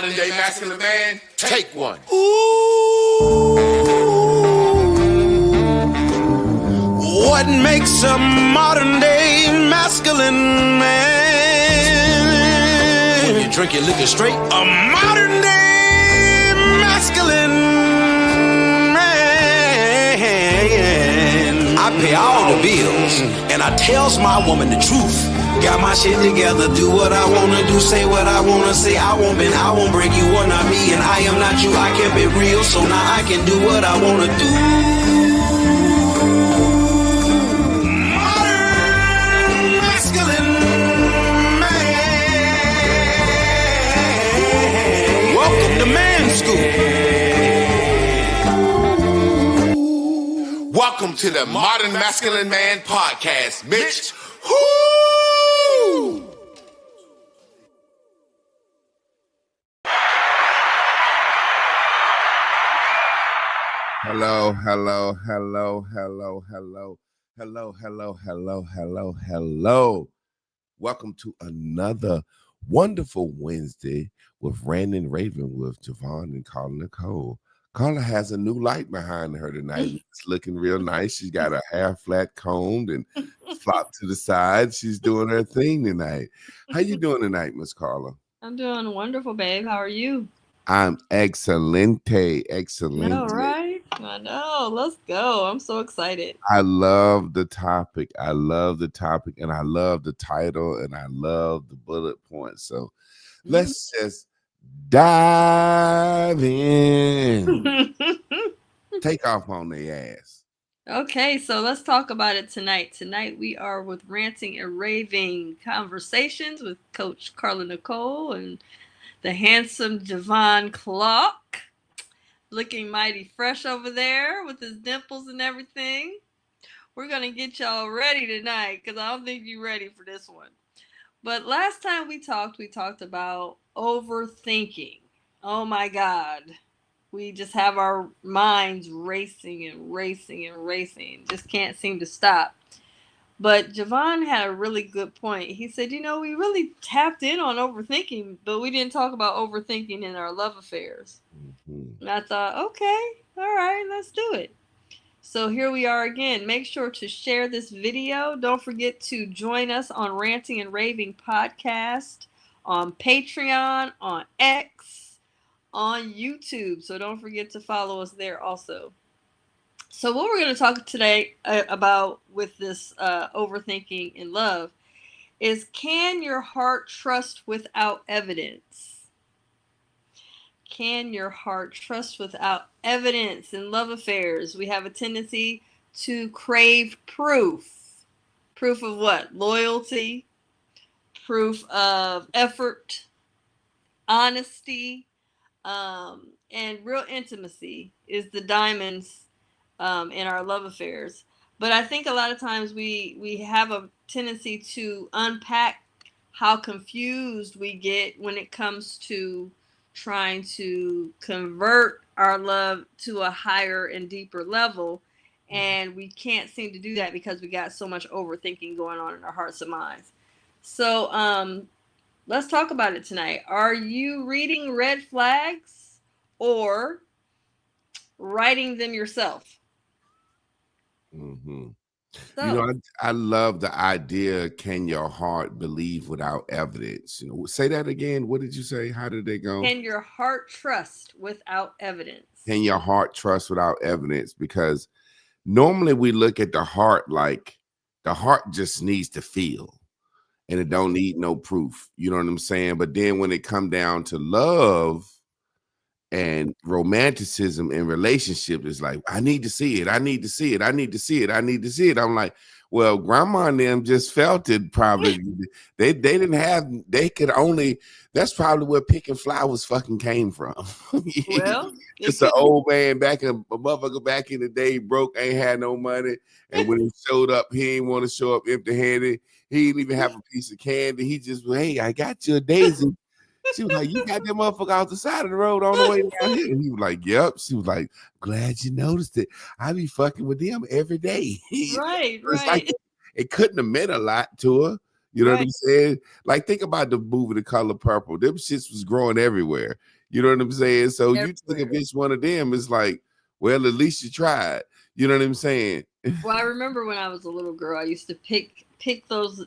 modern day masculine man, take one. What makes a modern day masculine man? When you drink your liquor straight, a modern day masculine man. I pay all the bills and I tells my woman the truth. Got my shit together, do what I wanna do, say what I wanna say. I won't bend, I won't break, you are not me and I am not you. I kept it real, so now I can do what I wanna do. Modern masculine man. Welcome to Man School. Welcome to the Modern Masculine Man Podcast, Mitch. Woo! Hello. Welcome to another wonderful Wednesday with Ranting, Raving with Javon and Carla Nicole. Carla has a new light behind her tonight. It's looking real nice. She's got her hair flat combed and flopped to the side. She's doing her thing tonight. How you doing tonight, Miss Carla? I'm doing wonderful, babe. How are you? I'm excelente. All right. I know. Let's go. I'm so excited. I love the topic. And I love the title, and I love the bullet points. So let's just dive in. Take off on their ass. Okay, so let's talk about it tonight. Tonight we are with Ranting and Raving Conversations with Coach Carla Nicole and the handsome Javon Clark, looking mighty fresh over there with his dimples and everything. We're going to get y'all ready tonight because I don't think you're ready for this one. But last time we talked about overthinking. Oh my God. We just have our minds racing. Just can't seem to stop. But Javon had a really good point. He said, we really tapped in on overthinking, but we didn't talk about overthinking in our love affairs. Mm-hmm. And I thought, okay, all right, let's do it. So here we are again. Make sure to share this video. Don't forget to join us on Ranting and Raving Podcast, on Patreon, on X, on YouTube. So don't forget to follow us there also. So what we're going to talk today about with this overthinking in love is, can your heart trust without evidence? Can your heart trust without evidence? In love affairs, we have a tendency to crave proof. Proof of what? Loyalty, proof of effort, honesty, and real intimacy is the diamonds in our love affairs. But I think a lot of times we have a tendency to unpack how confused we get when it comes to trying to convert our love to a higher and deeper level. And we can't seem to do that because we got so much overthinking going on in our hearts and minds. So let's talk about it tonight. Are you reading red flags or writing them yourself? Mm-hmm. So, I love the idea, can your heart believe without evidence? Say that again. What did you say? How did they go? Can your heart trust without evidence? Can your heart trust without evidence? Because normally we look at the heart like the heart just needs to feel and it don't need no proof. You know what I'm saying? But then when it come down to love and romanticism in relationship, is like, I need to see it. I'm like, well, grandma and them just felt it probably. they could only, that's probably where picking flowers fucking came from. Well, just an old man a motherfucker back in the day, broke, ain't had no money. And when he showed up, he ain't want to show up empty-handed. He didn't even have a piece of candy. He just, hey, I got you a daisy. She was like, you got that motherfucker out the side of the road on the way down here. And he was like, yep. She was like, glad you noticed it. I be fucking with them every day. Right. Like, it couldn't have meant a lot to her. You know what I'm saying? Like, think about the movie The Color Purple. Them shits was growing everywhere. You know what I'm saying? So you think of Everywhere. each one of them, it's like, well, at least you tried. You know what I'm saying? Well, I remember when I was a little girl, I used to pick those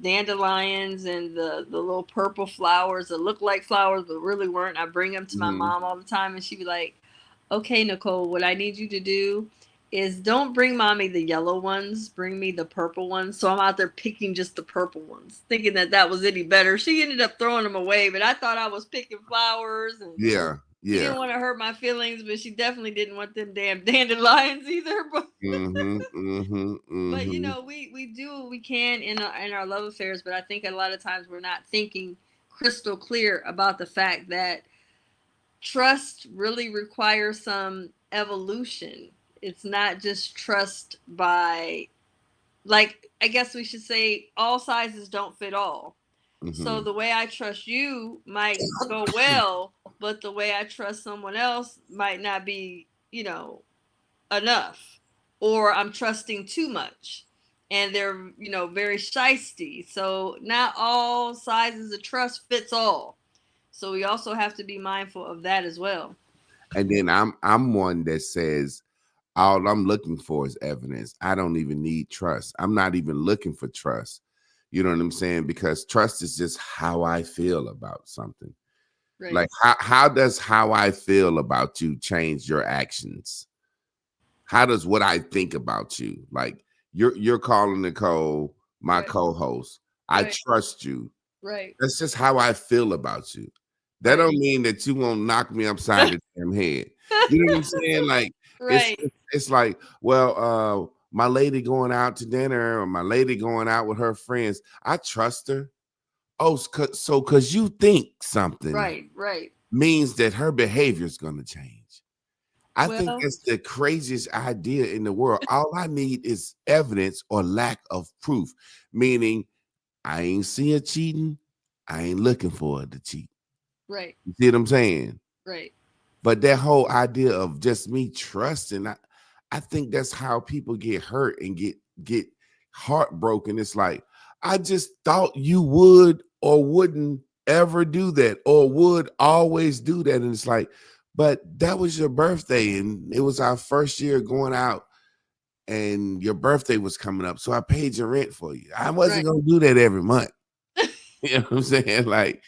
dandelions and the little purple flowers that look like flowers but really weren't. I bring them to my Mhm. mom all the time, and she'd be like, "Okay, Nicole, what I need you to do is don't bring mommy the yellow ones. Bring me the purple ones." So I'm out there picking just the purple ones, thinking that that was any better. She ended up throwing them away, but I thought I was picking flowers, and Yeah, she yeah. didn't want to hurt my feelings, but she definitely didn't want them damn dandelions either. But you Mm-hmm. know, we do what we can in our love affairs, but I think a lot of times we're not thinking crystal clear about the fact that trust really requires some evolution. It's not just trust by, like, I guess we should say all sizes don't fit all. So Mm-hmm. the way I trust you might go well, but the way I trust someone else might not be, enough, or I'm trusting too much, and they're very shisty. So not all sizes of trust fits all. So we also have to be mindful of that as well. And then I'm one that says all I'm looking for is evidence. I don't even need trust. I'm not even looking for trust. You know what I'm saying? Because trust is just how I feel about something. Right. Like how does how I feel about you change your actions? How does what I think about you? Like you're calling Nicole my Right. co-host. I Right. trust you. Right. That's just how I feel about you. That Right. don't mean that you won't knock me upside the damn head. You know what I'm saying? Like it's Right. it's like, well, my lady going out to dinner or my lady going out with her friends. I trust her. Oh, so because you think something Right. Right. means that her behavior is going to change. I think Well, that's the craziest idea in the world. All I need is evidence or lack of proof, meaning I ain't see her cheating. I ain't looking for her to cheat. right. You see what I'm saying? Right. But that whole idea of just me trusting, I think that's how people get hurt and get heartbroken. It's like, I just thought you would or wouldn't ever do that or would always do that. And it's like, but that was your birthday and it was our first year going out and your birthday was coming up. So I paid your rent for you. I wasn't Right. gonna do that every month. You know what I'm saying? Like,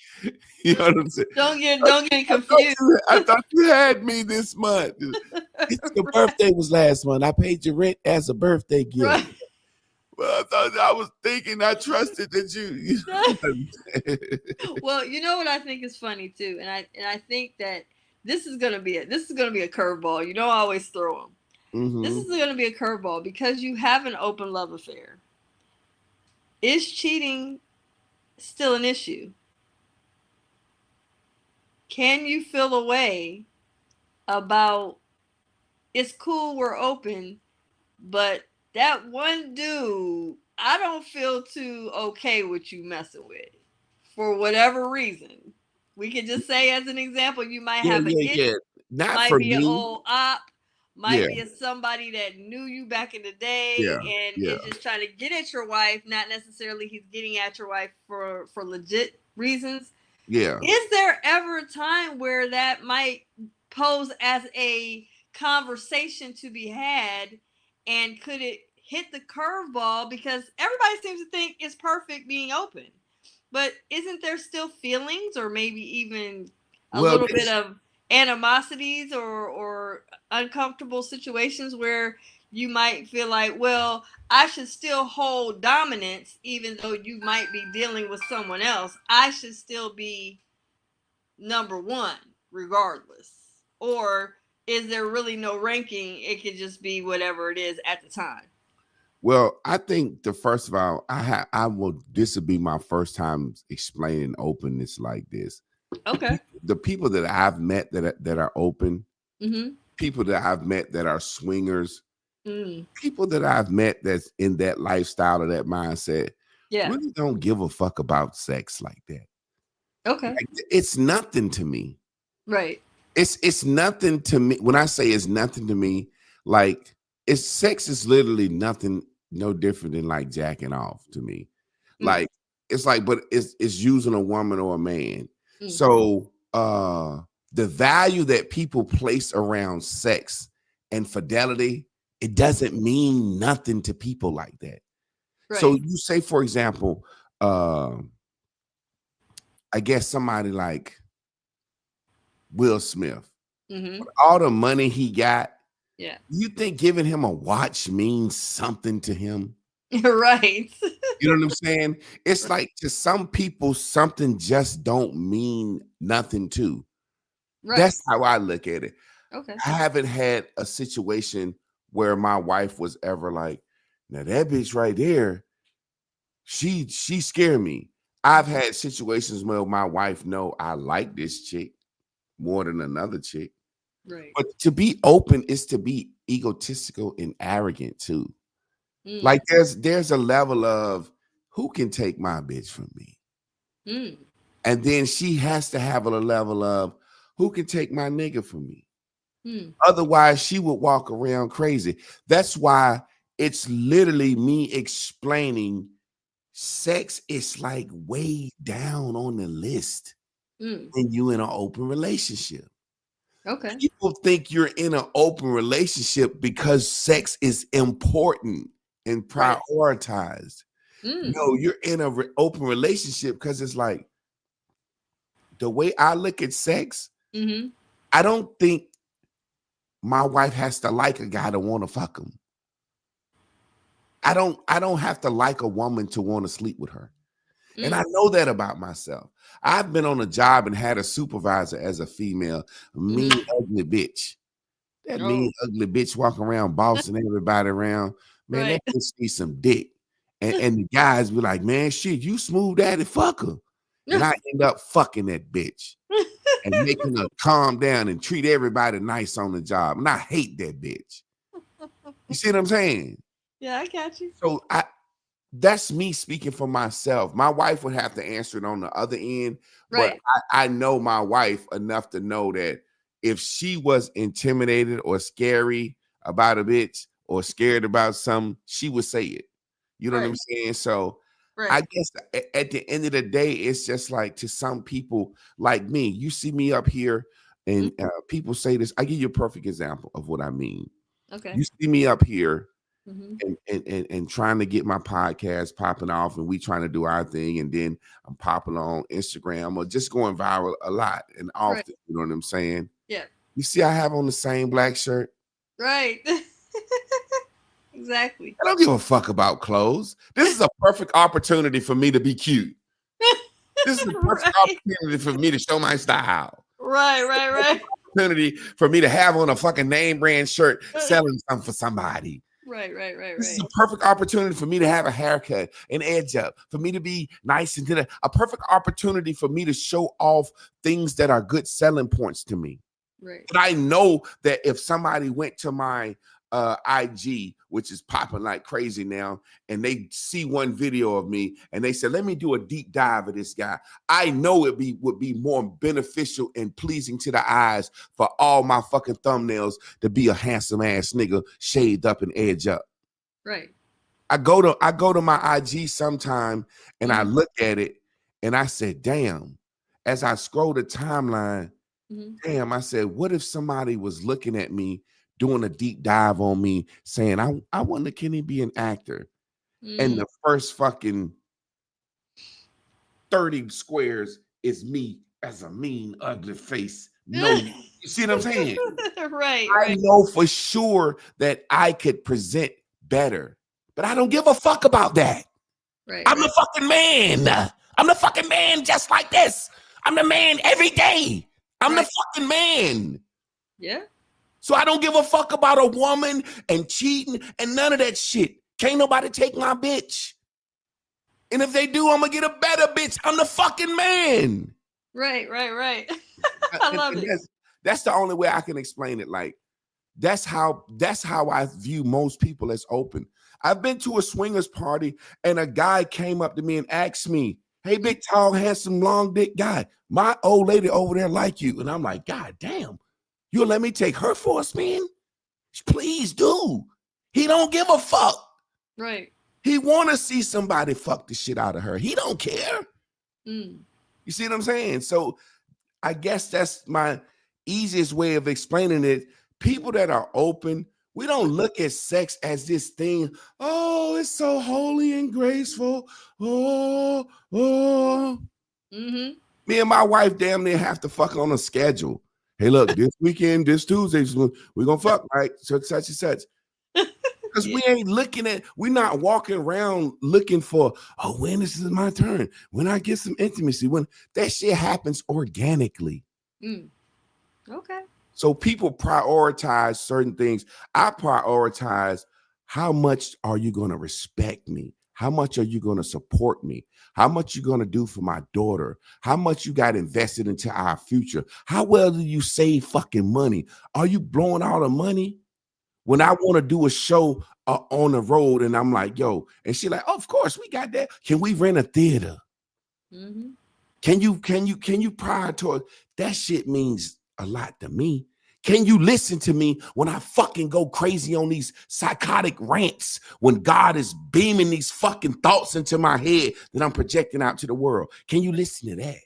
you know what I'm saying? Don't get confused. I thought you had me this month. It's your birthday was last month. I paid your rent as a birthday gift. Right. Well, I thought I was thinking I trusted that you know. Well, you know what I think is funny too, and I think that this is gonna be a curveball. You know, I always throw them. This Hmm. is gonna be a curveball because you have an open love affair. Is cheating still an issue? Can you feel a way about it's cool we're open, but that one dude I don't feel too okay with you messing with for whatever reason. We could just say, as an example, you might Yeah, have an yeah, issue, yeah. Not might for be an me. old op, might Yeah, be a somebody that knew you back in the day yeah, and yeah, is just trying to get at your wife. Not necessarily he's getting at your wife for legit reasons. yeah. Is there ever a time where that might pose as a conversation to be had, and could it hit the curveball because everybody seems to think it's perfect being open, but isn't there still feelings or maybe even a Well, little bit of animosities or uncomfortable situations where you might feel like, well, I should still hold dominance even though you might be dealing with someone else. I should still be number one regardless. Or is there really no ranking? It could just be whatever it is at the time. well, I think the first of all, I will. This will be my first time explaining openness like this. Okay. The people that I've met that are open, Mm-hmm. people that I've met that are swingers, Mm. people that I've met that's in that lifestyle or that mindset, Yeah. really don't give a fuck about sex like that. Okay. Like, it's nothing to me. Right. It's nothing to me. When I say it's nothing to me, like it's sex is literally nothing, no different than like jacking off to me. Mm. Like it's like, but it's using a woman or a man. Mm. So the value that people place around sex and fidelity, it doesn't mean nothing to people like that. Right. So you say, for example, I guess somebody like Will Smith, Mm-hmm. with all the money he got, Yeah. you think giving him a watch means something to him? Right. You know what I'm saying? It's Right. like to some people, something just don't mean nothing to. Right. That's how I look at it. Okay. I haven't had a situation where my wife was ever like, now that bitch right there, she scared me. I've had situations where my wife know I like this chick more than another chick. Right. But to be open is to be egotistical and arrogant too. Mm. Like there's a level of who can take my bitch from me? Mm. And then she has to have a level of who can take my nigga from me? Mm. Otherwise, she would walk around crazy. That's why it's literally me explaining sex is like way down on the list Mm. when you in an open relationship. Okay. People think you're in an open relationship because sex is important and Right. prioritized. Mm. No, you're in an open relationship because it's like the way I look at sex, Mm-hmm. I don't think my wife has to like a guy to want to fuck him. I don't have to like a woman to want to sleep with her. And I know that about myself. I've been on a job and had a supervisor as a female, mean, ugly bitch. That mean, Oh. ugly bitch walking around bossing everybody around. Man, Right. that bitch needs some dick. And the guys be like, man, shit, you smooth daddy, fuck her. And I end up fucking that bitch and making her calm down and treat everybody nice on the job. And I hate that bitch. You see what I'm saying? Yeah, I got you. So that's me speaking for myself. My wife would have to answer it on the other end, but Right. I know my wife enough to know that if she was intimidated or scary about a bitch or scared about something, she would say it. You know what I'm Right. saying? So I Right. guess at the end of the day, it's just like to some people like me, you see me up here and people say this. I give you a perfect example of what I mean. Okay. You see me up here Mm-hmm. and trying to get my podcast popping off, and we trying to do our thing, and then I'm popping on Instagram or just going viral a lot and Right. often. You know what I'm saying? Yeah. You see, I have on the same black shirt. Right. Exactly. I don't give a fuck about clothes. This is a perfect opportunity for me to be cute. This is a perfect Right. opportunity for me to show my style. Right. Right. Right. Opportunity for me to have on a fucking name brand shirt selling something for somebody. Right. Right. Right. This is Right. a perfect opportunity for me to have a haircut, an edge up, for me to be nice and a perfect opportunity for me to show off things that are good selling points to me. Right. And I know that if somebody went to my IG, which is popping like crazy now, and they see one video of me and they said, let me do a deep dive of this guy, I know it would be more beneficial and pleasing to the eyes for all my fucking thumbnails to be a handsome ass nigga shaved up and edge up. Right. I go to my IG sometime and I look at it and I said, damn, as I scroll the timeline, damn, I said, what if somebody was looking at me doing a deep dive on me saying, I wonder, can he be an actor? And the first fucking 30 squares is me as a mean, ugly face. No, you see what I'm saying? Right. I Right. know for sure that I could present better, but I don't give a fuck about that. Right. I'm Right. the fucking man. I'm the fucking man just like this. I'm the man every day. I'm the fucking man. Yeah. So I don't give a fuck about a woman and cheating and none of that shit. Can't nobody take my bitch. And if they do, I'm going to get a better bitch. I'm the fucking man. Right. Right. Right. I love And it. that's the only way I can explain it. Like, that's how I view most people as open. I've been to a swingers party and a guy came up to me and asked me, hey, big, tall, handsome, long dick guy, my old lady over there like you. And I'm like, God damn, you'll let me take her for a spin? Please do. He don't give a fuck. Right. He want to see somebody fuck the shit out of her. He don't care. You see what I'm saying? So I guess that's my easiest way of explaining it, people that are open, we don't look at sex as this thing. Oh, it's so holy and graceful. Oh. Mm-hmm. Me and my wife damn near have to fuck on a schedule. Hey, look, this weekend, this Tuesday, we're gonna fuck, right? Such and such. Because we ain't we're not walking around looking for, oh, when this is my turn, when I get some intimacy, when that shit happens organically. Okay. So people prioritize certain things. I prioritize how much are you going to respect me? How much are you going to support me? How much you going to do for my daughter? How much you got invested into our future? How well do you save fucking money? Are you blowing all the money? When I want to do a show on the road and I'm like, yo, and she like, oh, of course we got that. Can we rent a theater? Mm-hmm. Can you prioritize? That shit means a lot to me. Can you listen to me when I fucking go crazy on these psychotic rants when God is beaming these fucking thoughts into my head that I'm projecting out to the world? Can you listen to that?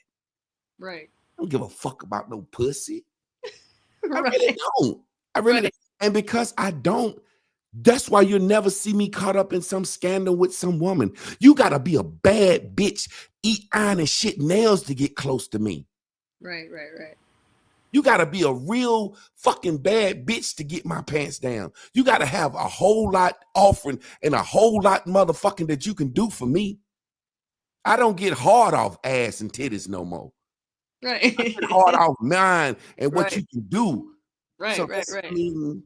Right. I don't give a fuck about no pussy. I Right. really don't. I really don't. And because I don't, that's why you'll never see me caught up in some scandal with some woman. You gotta be a bad bitch, eat iron and shit nails to get close to me. Right. You gotta be a real fucking bad bitch to get my pants down. You gotta have a whole lot offering and a whole lot motherfucking that you can do for me. I don't get hard off ass and titties no more. Right. I get hard off mine and what Right. you can do. Right. So Right. I mean,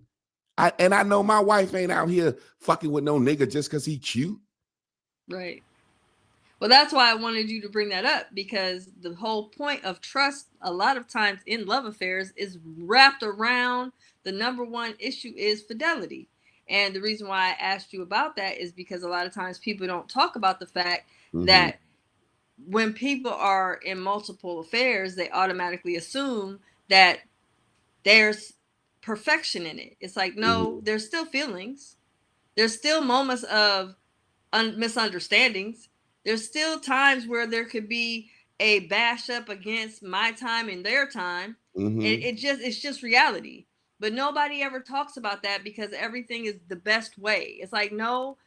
I know my wife ain't out here fucking with no nigga just because he cute. Right. Well, that's why I wanted you to bring that up, because the whole point of trust a lot of times in love affairs is wrapped around the number one issue is fidelity. And the reason why I asked you about that is because a lot of times people don't talk about the fact that when people are in multiple affairs, they automatically assume that there's perfection in it. It's like, no, there's still feelings. There's still moments of misunderstandings. There's still times where there could be a bash up against my time and their time. It's just reality. But nobody ever talks about that because everything is the best way. It's like, no,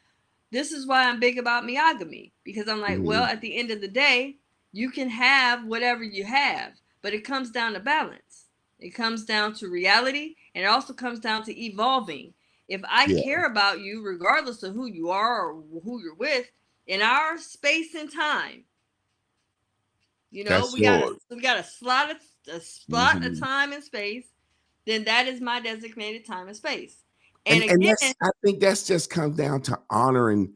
this is why I'm big about monogamy, because I'm like, well, at the end of the day, you can have whatever you have, but it comes down to balance. It comes down to reality, and it also comes down to evolving. If I care about you, regardless of who you are or who you're with, in our space and time, we got a slot of time and space, then that is my designated time and space. And again, I think that's just comes down to honoring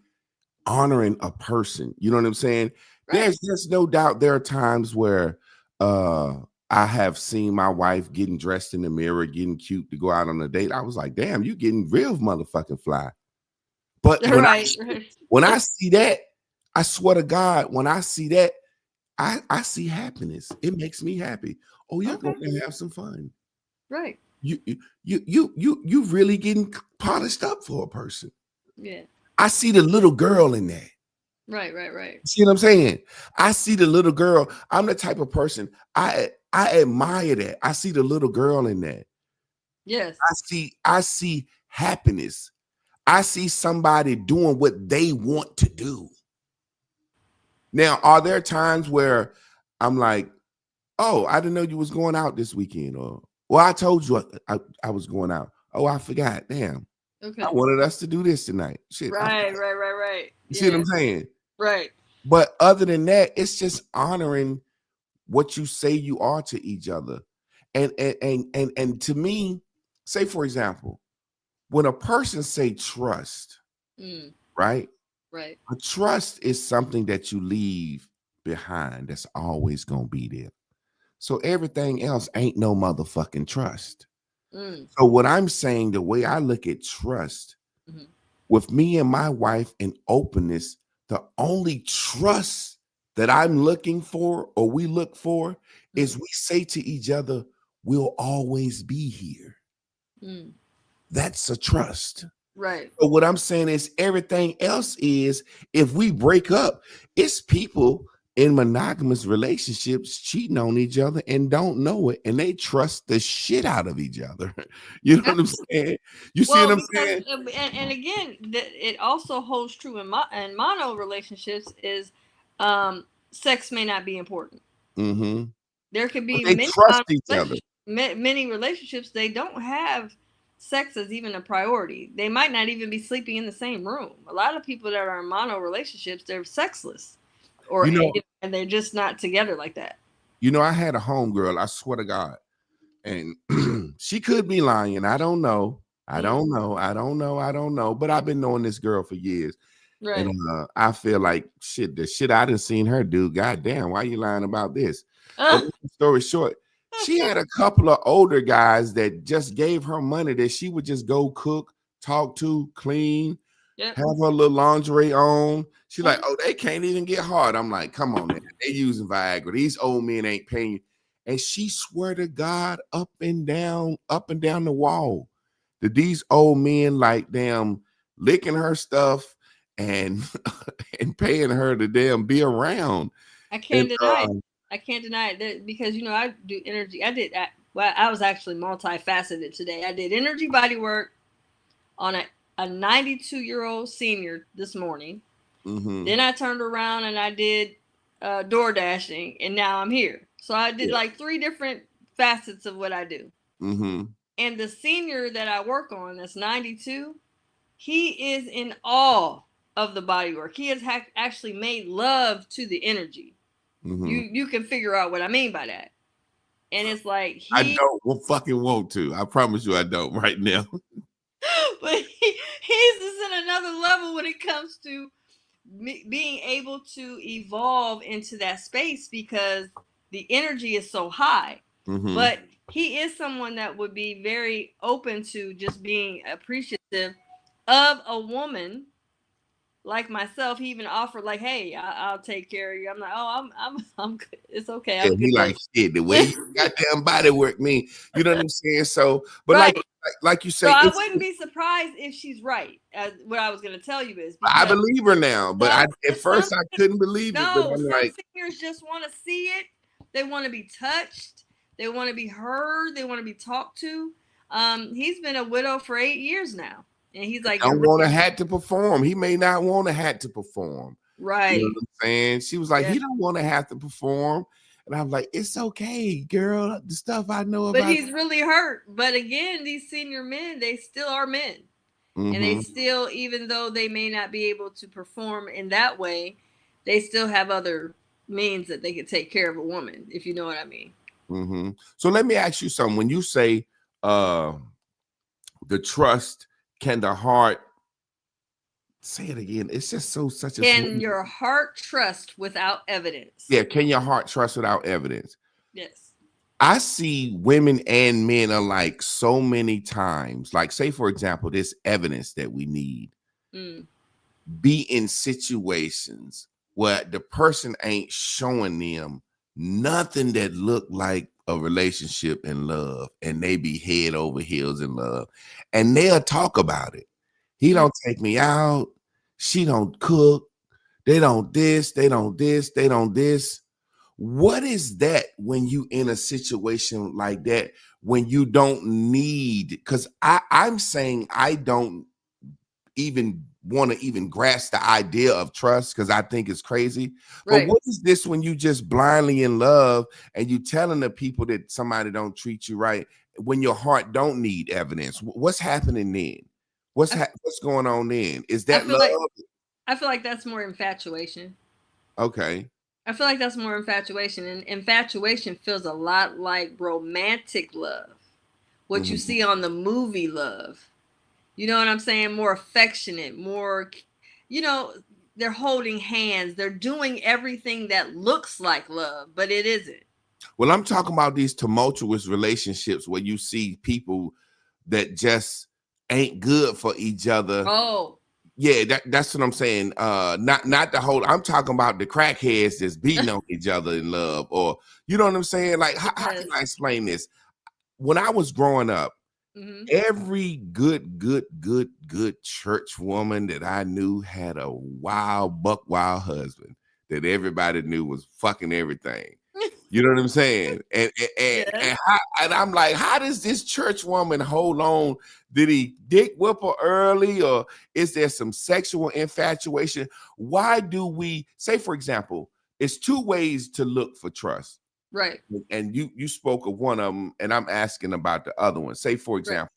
a person. You know what I'm saying? right. There's no doubt there are times where I have seen my wife getting dressed in the mirror, getting cute to go out on a date. I was like, damn, you getting real motherfucking fly. But when I see that, I swear to God, when I see that, I see happiness. It makes me happy. Oh, you're going to have some fun. Right. You really getting polished up for a person. Yeah. I see the little girl in that. Right. See what I'm saying? I see the little girl. I'm the type of person I admire that. I see the little girl in that. Yes. I see happiness. I see somebody doing what they want to do. Now, are there times where I'm like, oh, I didn't know you was going out this weekend, or well, I told you I was going out. Oh, I forgot. Damn. Okay. I wanted us to do this tonight. Shit. Right. You see what I'm saying? Right. But other than that, it's just honoring what you say you are to each other. And to me, say for example, when a person say trust, right? Right. A trust is something that you leave behind that's always gonna be there. So everything else ain't no motherfucking trust. So what I'm saying, the way I look at trust, with me and my wife and openness, the only trust that I'm looking for or we look for is we say to each other, we'll always be here. That's a trust. Right. So what I'm saying is everything else is, if we break up, it's people in monogamous relationships cheating on each other and don't know it, and they trust the shit out of each other. You know what I'm saying? You see what Well, I'm because saying? and again, it also holds true in mono relationships is sex may not be important. Mm-hmm. There could But be they many trust each other. many relationships they don't have sex as even a priority. They might not even be sleeping in the same room. A lot of people that are in mono relationships, they're sexless, or You know, and they're just not together like that. I had a homegirl, I swear to God, and she could be lying. I don't know. I don't know. I don't know. I don't know. But I've been knowing this girl for years. Right. And I feel like shit, the shit I done seen her do. God damn, why you lying about this? But long story short, she had a couple of older guys that just gave her money that she would just go cook, talk to, clean, Yep. have her little lingerie on. She's like, oh, they can't even get hard. I'm like, come on, man. They using Viagra. These old men ain't paying you. And she swear to God, up and down the wall, that these old men like damn licking her stuff and and paying her to damn be around. I can't And deny it. I can't deny it because I do energy. I was actually multifaceted today. I did energy body work on a 92-year-old senior this morning. Then I turned around and I did door dashing, and now I'm here. So I did like 3 different facets of what I do. And the senior that I work on, that's 92, he is in awe of the body work. He has actually made love to the energy. You can figure out what I mean by that. And it's like I don't fucking want to. I promise you I don't right now. But he's just in another level when it comes to being able to evolve into that space because the energy is so high. But he is someone that would be very open to just being appreciative of a woman like myself. He even offered like, "Hey, I'll take care of you." I'm like, "Oh, I'm good. It's okay. I'm good." He like shit. The way you goddamn body work me, you know what I'm saying? So, but right. like you say, so I wouldn't be surprised if she's right. What I was going to tell you is I believe her now, but at first I couldn't believe it. But I'm some like, singers just want to see it. They want to be touched. They want to be heard. They want to be talked to. He's been a widow for 8 years now, and he's like, don't want to have to perform. He may not want to have to perform. Right. You know what I'm saying? She was like, he don't want to have to perform. And I'm like, it's okay, girl. The stuff I know about. But he's really hurt. But again, these senior men, they still are men. And they still, even though they may not be able to perform in that way, they still have other means that they can take care of a woman, if you know what I mean. So let me ask you something. When you say the trust, can the heart, say it again. It's just such a. Can your heart trust without evidence? Yeah, can your heart trust without evidence? Yes. I see women and men alike so many times. Like, say, for example, this evidence that we need be in situations where the person ain't showing them nothing that look like a relationship and love, and they be head over heels in love, and they'll talk about it. He don't take me out. She don't cook. They don't this. They don't this. They don't this. What is that when you in a situation like that, when you don't need, because I'm saying I don't even want to even grasp the idea of trust because I think it's crazy. But what is this when you just blindly in love and you telling the people that somebody don't treat you right when your heart don't need evidence? What's happening then? What's going on then? Is that love? I feel like that's more infatuation. Okay. I feel like that's more infatuation, and infatuation feels a lot like romantic love, what you see on the movie love. You know what I'm saying? More affectionate, more, they're holding hands. They're doing everything that looks like love, but it isn't. Well, I'm talking about these tumultuous relationships where you see people that just ain't good for each other. Oh. Yeah, that's what I'm saying. Not the whole. I'm talking about the crackheads that's beating on each other in love, or you know what I'm saying. Like, how can I explain this? When I was growing up, every good church woman that I knew had a buck wild husband that everybody knew was fucking everything. You know what I'm saying? And I'm like, how does this church woman hold on? Did he dick whip her early, or is there some sexual infatuation? Why do we say, for example, it's two ways to look for trust. Right. And you spoke of one of them, and I'm asking about the other one. Say, for example,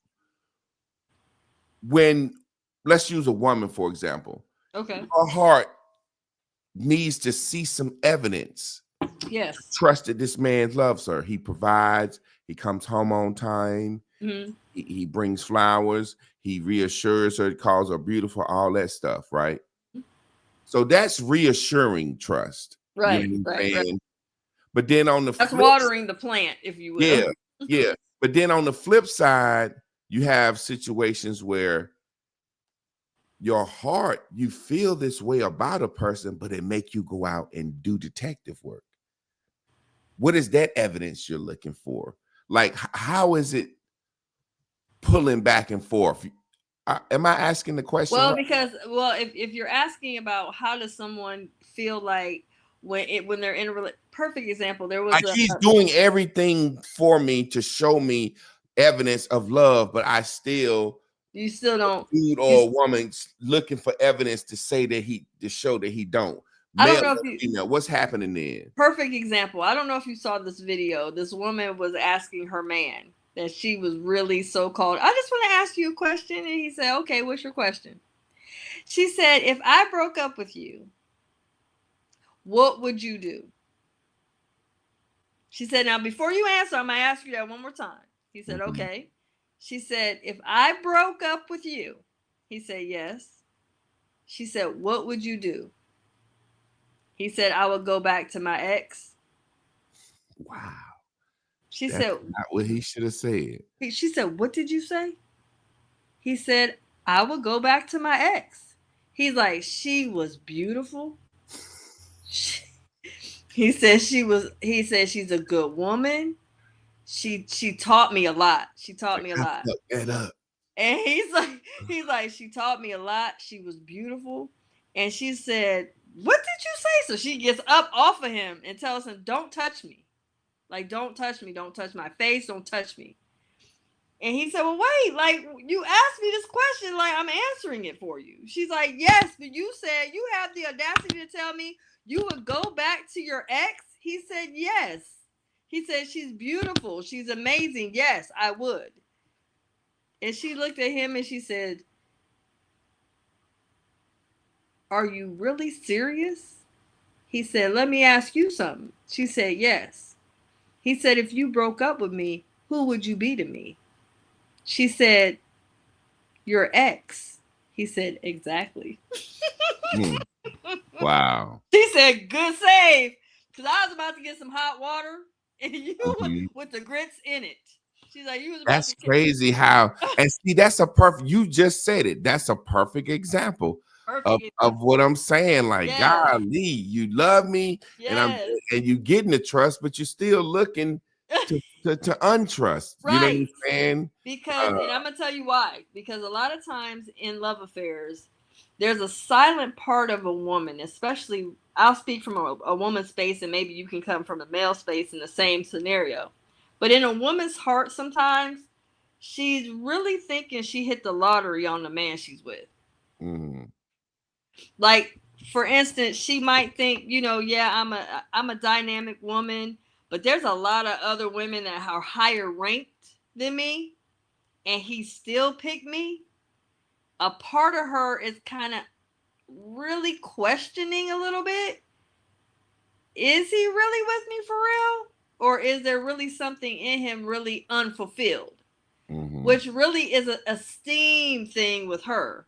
when let's use a woman, for example. Okay. Her heart needs to see some evidence. Yes. Trust that this man loves her. He provides. He comes home on time. Mm-hmm. He brings flowers. He reassures her, calls her beautiful, all that stuff, right? So that's reassuring trust. Right. You know what I'm Right. saying? But then on the that's flip watering the plant, if you will. Yeah. But then on the flip side, you have situations where your heart, you feel this way about a person, but it make you go out and do detective work. What is that evidence you're looking for? Like, how is it pulling back and forth? Am I asking the question? Well, right? because if you're asking about how does someone feel like when they're in a perfect example, there was like he's doing everything for me to show me evidence of love, but you still don't, dude or a woman looking for evidence to say that to show that he don't. I don't Male know or if female, what's happening then? Perfect example. I don't know if you saw this video. This woman was asking her man that she was really so-called, I just want to ask you a question. And he said, okay, what's your question? She said, if I broke up with you, what would you do? She said, now before you answer, I'm going to ask you that one more time. He said, okay. She said, if I broke up with you, he said, yes. She said, what would you do? He said, I would go back to my ex. Wow. She That's said, not what he should have said. She said, what did you say? He said, I would go back to my ex. He's like, she was beautiful. He said she's a good woman. She taught me a lot. She taught me a lot. Look that up. And he's like, she taught me a lot. She was beautiful. And she said, what did you say? So she gets up off of him and tells him, don't touch me. Like, don't touch me. Don't touch my face. Don't touch me. And he said, well, wait, like, you asked me this question, like, I'm answering it for you. She's like, yes, but you said you have the audacity to tell me you would go back to your ex? He said, yes. He said, she's beautiful. She's amazing. Yes, I would. And she looked at him and she said, are you really serious? He said, let me ask you something. She said, yes. He said, if you broke up with me, who would you be to me? She said, your ex. He said, exactly. Wow. She said, good save. Because I was about to get some hot water and you with the grits in it. She's like, you was about That's crazy how, and see, that's you just said it. That's a perfect example of what I'm saying. Like, yes. golly, you love me, yes. and you getting the trust, but you're still looking to untrust. Right. You know what I'm saying? Because, and I'm gonna tell you why. Because a lot of times in love affairs, there's a silent part of a woman, especially I'll speak from a woman's space, and maybe you can come from a male space in the same scenario. But in a woman's heart, sometimes she's really thinking she hit the lottery on the man she's with. Mm-hmm. Like, for instance, she might think, yeah, I'm a dynamic woman, but there's a lot of other women that are higher ranked than me, and he still picked me. A part of her is kind of really questioning a little bit. Is he really with me for real? Or is there really something in him really unfulfilled? Mm-hmm. Which really is an esteem thing with her.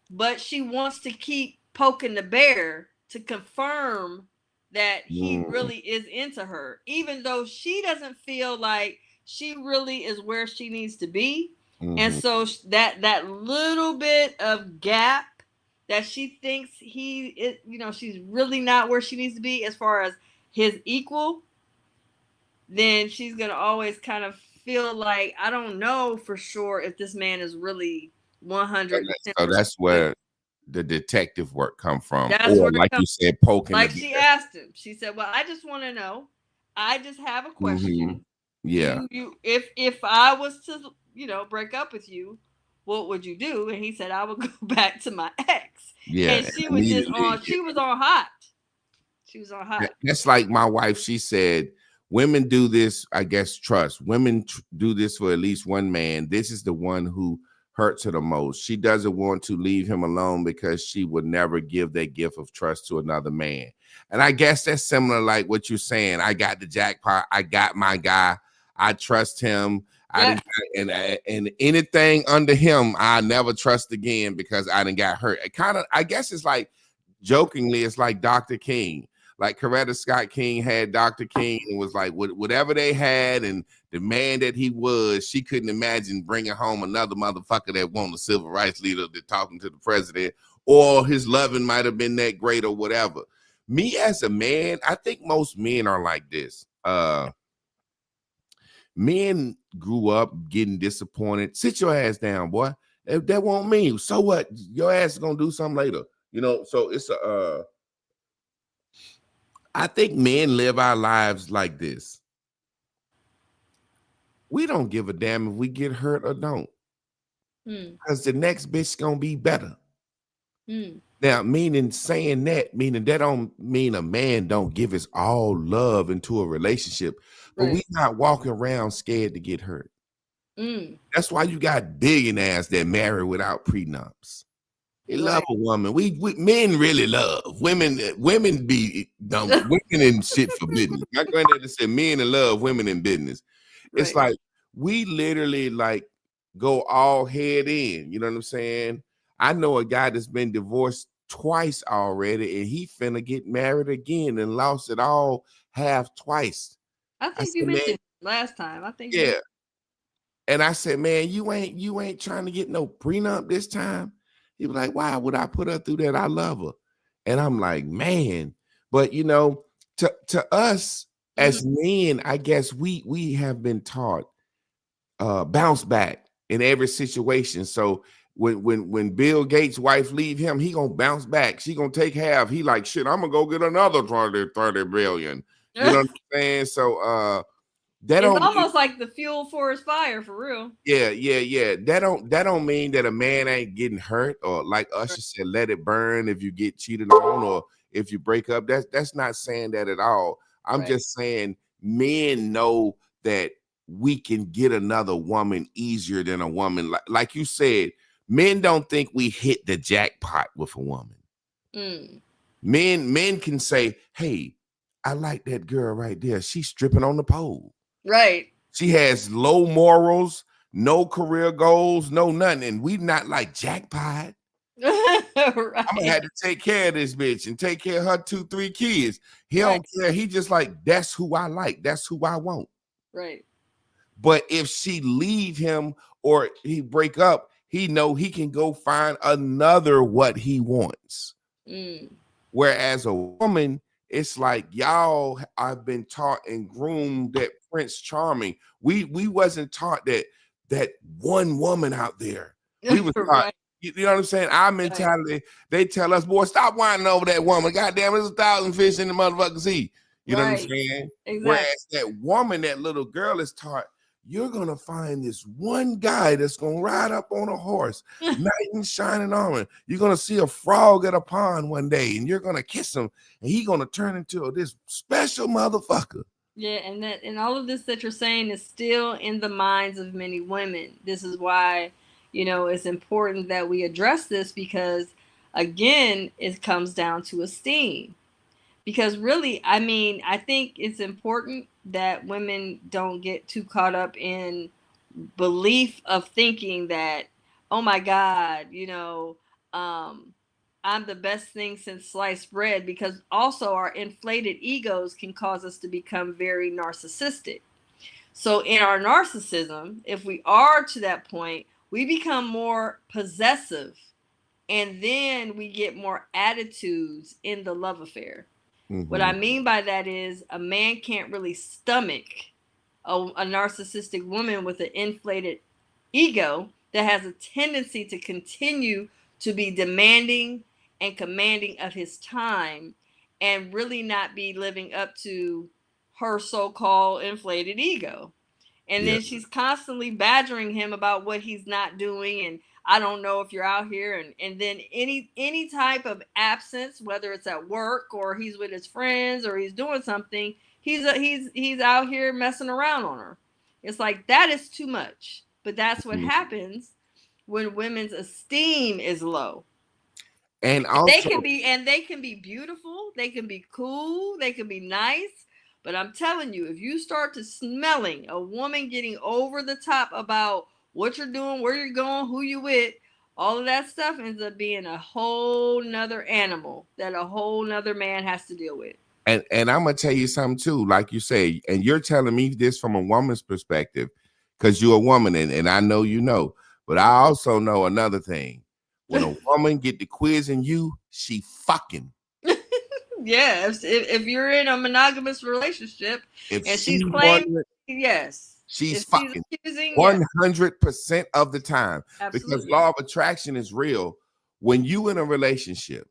But she wants to keep poking the bear to confirm that he really is into her. Even though she doesn't feel like she really is where she needs to be. Mm-hmm. And so that little bit of gap that she thinks she's really not where she needs to be as far as his equal, then she's going to always kind of feel like, I don't know for sure if this man is really 100%. So the detective work come from? That's Or where it like you comes. said, poking the Like bear. she asked him. She said, "Well, I just want to know. I just have a Mm-hmm. question. Yeah. If I was to, break up with you, what would you do?" And he said, "I would go back to my ex." Yeah. And And she was just immediately, on. She was on hot. She was on hot. that's like my wife. She said, women do this, I guess, trust. Women do this for at least one man. This is the one who hurts her the most. She doesn't want to leave him alone because she would never give that gift of trust to another man. And I guess that's similar, like what you're saying. I got the jackpot. I got my guy. I trust him. I Yeah. didn't, and anything under him, I never trust again because I didn't got hurt. It kind of, I guess it's like, jokingly, it's like Dr. King. Like Coretta Scott King had Dr. King and was like, whatever they had and the man that he was, she couldn't imagine bringing home another motherfucker that wasn't a civil rights leader that talking to the president, or his loving might have been that great or whatever. Me as a man, I think most men are like this. Men grew up getting disappointed. Sit your ass down, boy. If that won't mean, so what? Your ass is gonna do something later. So it's I think men live our lives like this. We don't give a damn if we get hurt or don't, because the next bitch gonna be better. Now, saying that, meaning that don't mean a man don't give his all love into a relationship, but we not walking around scared to get hurt. That's why you got billionaires that marry without prenups. They love a woman. We men really love women. Women be dumb. Women in shit for business. My granddaddy said men in love, women in business. It's like we literally like go all head in. You know what I'm saying? I know a guy that's been divorced twice already, and he finna get married again and lost it all half twice. I think you mentioned last time. I think yeah. And I said, man, you ain't trying to get no prenup this time. He was like, why would I put her through that? I love her. And I'm like, man, but to us as men, I guess we have been taught bounce back in every situation. So when Bill Gates' wife leave him, he gonna bounce back. She gonna take half. He like, shit, I'm gonna go get another 30 billion. You know what I'm saying? So it's almost like the fuel for his fire, for real. Yeah. That don't mean that a man ain't getting hurt, or like Usher said, let it burn if you get cheated on or if you break up. That's not saying that at all. I'm just saying men know that we can get another woman easier than a woman. Like you said, men don't think we hit the jackpot with a woman. Men can say, hey, I like that girl right there. She's stripping on the pole. Right. She has low morals, no career goals, no nothing. And we not like jackpot. I'm gonna have to take care of this bitch and take care of her 2-3 kids. He don't care. He just like, that's who I like. That's who I want. Right. But if she leave him or he break up, he know he can go find another what he wants. Whereas a woman, it's like y'all have been taught and groomed that Prince Charming. We wasn't taught that one woman out there. We was taught, you know what I'm saying? Our mentality, they tell us, boy, stop whining over that woman. Goddamn, there's 1,000 fish in the motherfucking sea. You know what I'm saying? Exactly. Whereas that woman, that little girl is taught, you're gonna find this one guy that's gonna ride up on a horse, knight in shining armor. You're gonna see a frog at a pond one day, and you're gonna kiss him, and he's gonna turn into this special motherfucker. Yeah, and all of this that you're saying is still in the minds of many women. This is why, it's important that we address this, because again, it comes down to esteem. Because really, I think it's important that women don't get too caught up in belief of thinking that, oh my God, I'm the best thing since sliced bread, because also our inflated egos can cause us to become very narcissistic. So in our narcissism, if we are to that point, we become more possessive, and then we get more attitudes in the love affair. What I mean by that is a man can't really stomach a narcissistic woman with an inflated ego that has a tendency to continue to be demanding and commanding of his time and really not be living up to her so-called inflated ego. And Yeah. then she's constantly badgering him about what he's not doing, and I don't know if you're out here, and then any type of absence, whether it's at work or he's with his friends or he's doing something, he's out here messing around on her. It's like that is too much. But that's what happens when women's esteem is low. And also, They can be beautiful, they can be cool, they can be nice, but I'm telling you, if you start to smelling a woman getting over the top about what you're doing, where you're going, who you with, all of that stuff ends up being a whole nother animal that a whole nother man has to deal with. and I'm gonna tell you something too, like you say, and you're telling me this from a woman's perspective, because you're a woman, and I know you know, but I also know another thing. When a woman get the quizzing you, she fucking. Yeah, if you're in a monogamous relationship If and she's she's claiming, wondering, yes, she's if she's fucking accusing, yes, 100% of the time. Because absolutely. law of attraction is real. When you in a relationship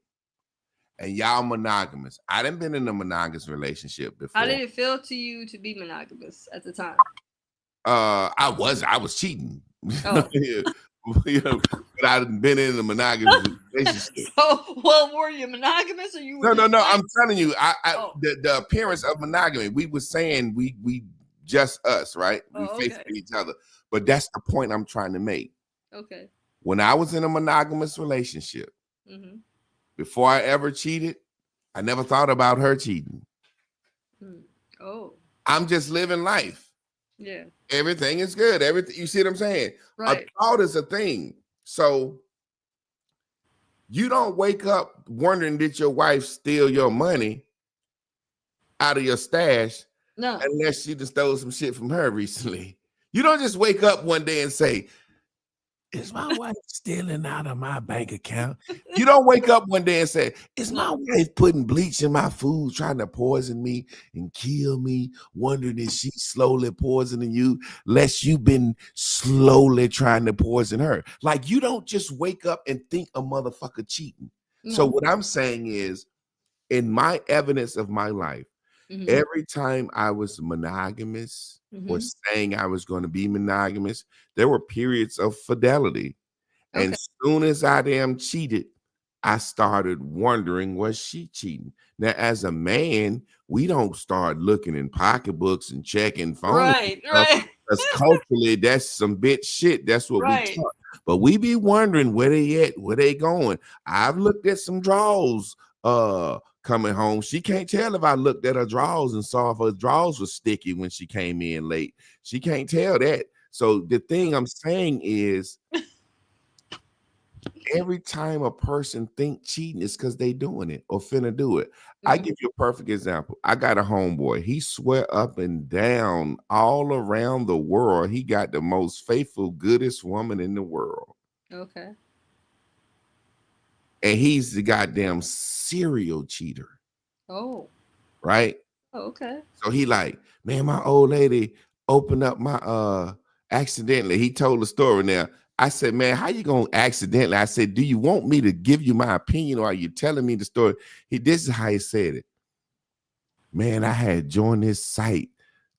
and y'all monogamous, I done been in a monogamous relationship before. How did it feel to you to be monogamous at the time? I was cheating. Oh. But I've been in a monogamous relationship. So, well, were you monogamous or you were No. like, I'm telling you, the appearance of monogamy. We were saying we just us, right? We face each other. But that's the point I'm trying to make. Okay. When I was in a monogamous relationship, before I ever cheated, I never thought about her cheating. Oh. I'm just living life. Yeah. Everything is good. Everything, you see what I'm saying? Right. A thought is a thing. So you don't wake up wondering did your wife steal your money out of your stash, no, unless she just stole some shit from her recently. You don't just wake up one day and say, is my wife stealing out of my bank account? You don't wake up one day and say, is my wife putting bleach in my food, trying to poison me and kill me, wondering if she's slowly poisoning you, lest you've been slowly trying to poison her. Like, you don't just wake up and think a motherfucker cheating. So what I'm saying is, in my evidence of my life, every time I was monogamous or saying I was going to be monogamous, there were periods of fidelity. And as soon as I damn cheated, I started wondering, was she cheating? Now, as a man, we don't start looking in pocketbooks and checking phones. Right. Because culturally, that's some bitch shit. That's what we taught. But we be wondering where they at, where they going. I've looked at some drawers coming home. She can't tell if I looked at her drawers and saw if her drawers were sticky when she came in late. She can't tell that. So the thing I'm saying is, every time a person think cheating is because they doing it or finna do it. I give you a perfect example. I got a homeboy. He swear up and down all around the world he got the most faithful, goodest woman in the world. Okay. And he's the goddamn serial cheater. Oh. Right? Oh, okay. So he like, man, my old lady opened up my accidentally. He told the story now. I said, man, how you gonna accidentally? I said, do you want me to give you my opinion or are you telling me the story? This is how he said it. Man, I had joined this site,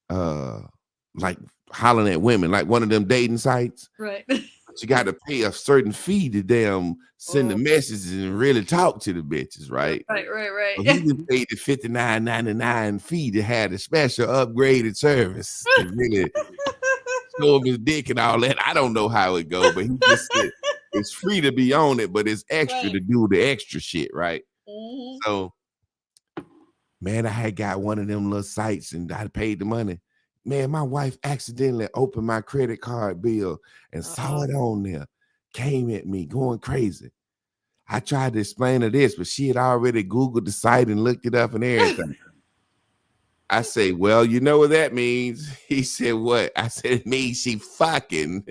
like hollering at women, like one of them dating sites. Right. But you got to pay a certain fee to damn send the messages and really talk to the bitches, right? Right. So he just paid the $59.99 fee to have a special upgraded service to really show him his dick and all that. I don't know how it goes, but he just said it's free to be on it, but it's extra to do the extra shit, right? So, man, I had got one of them little sites and I paid the money. Man, my wife accidentally opened my credit card bill and saw it on there, came at me going crazy. I tried to explain her this, but she had already Googled the site and looked it up and everything. I say, well, you know what that means? He said, what? I said, it means she fucking.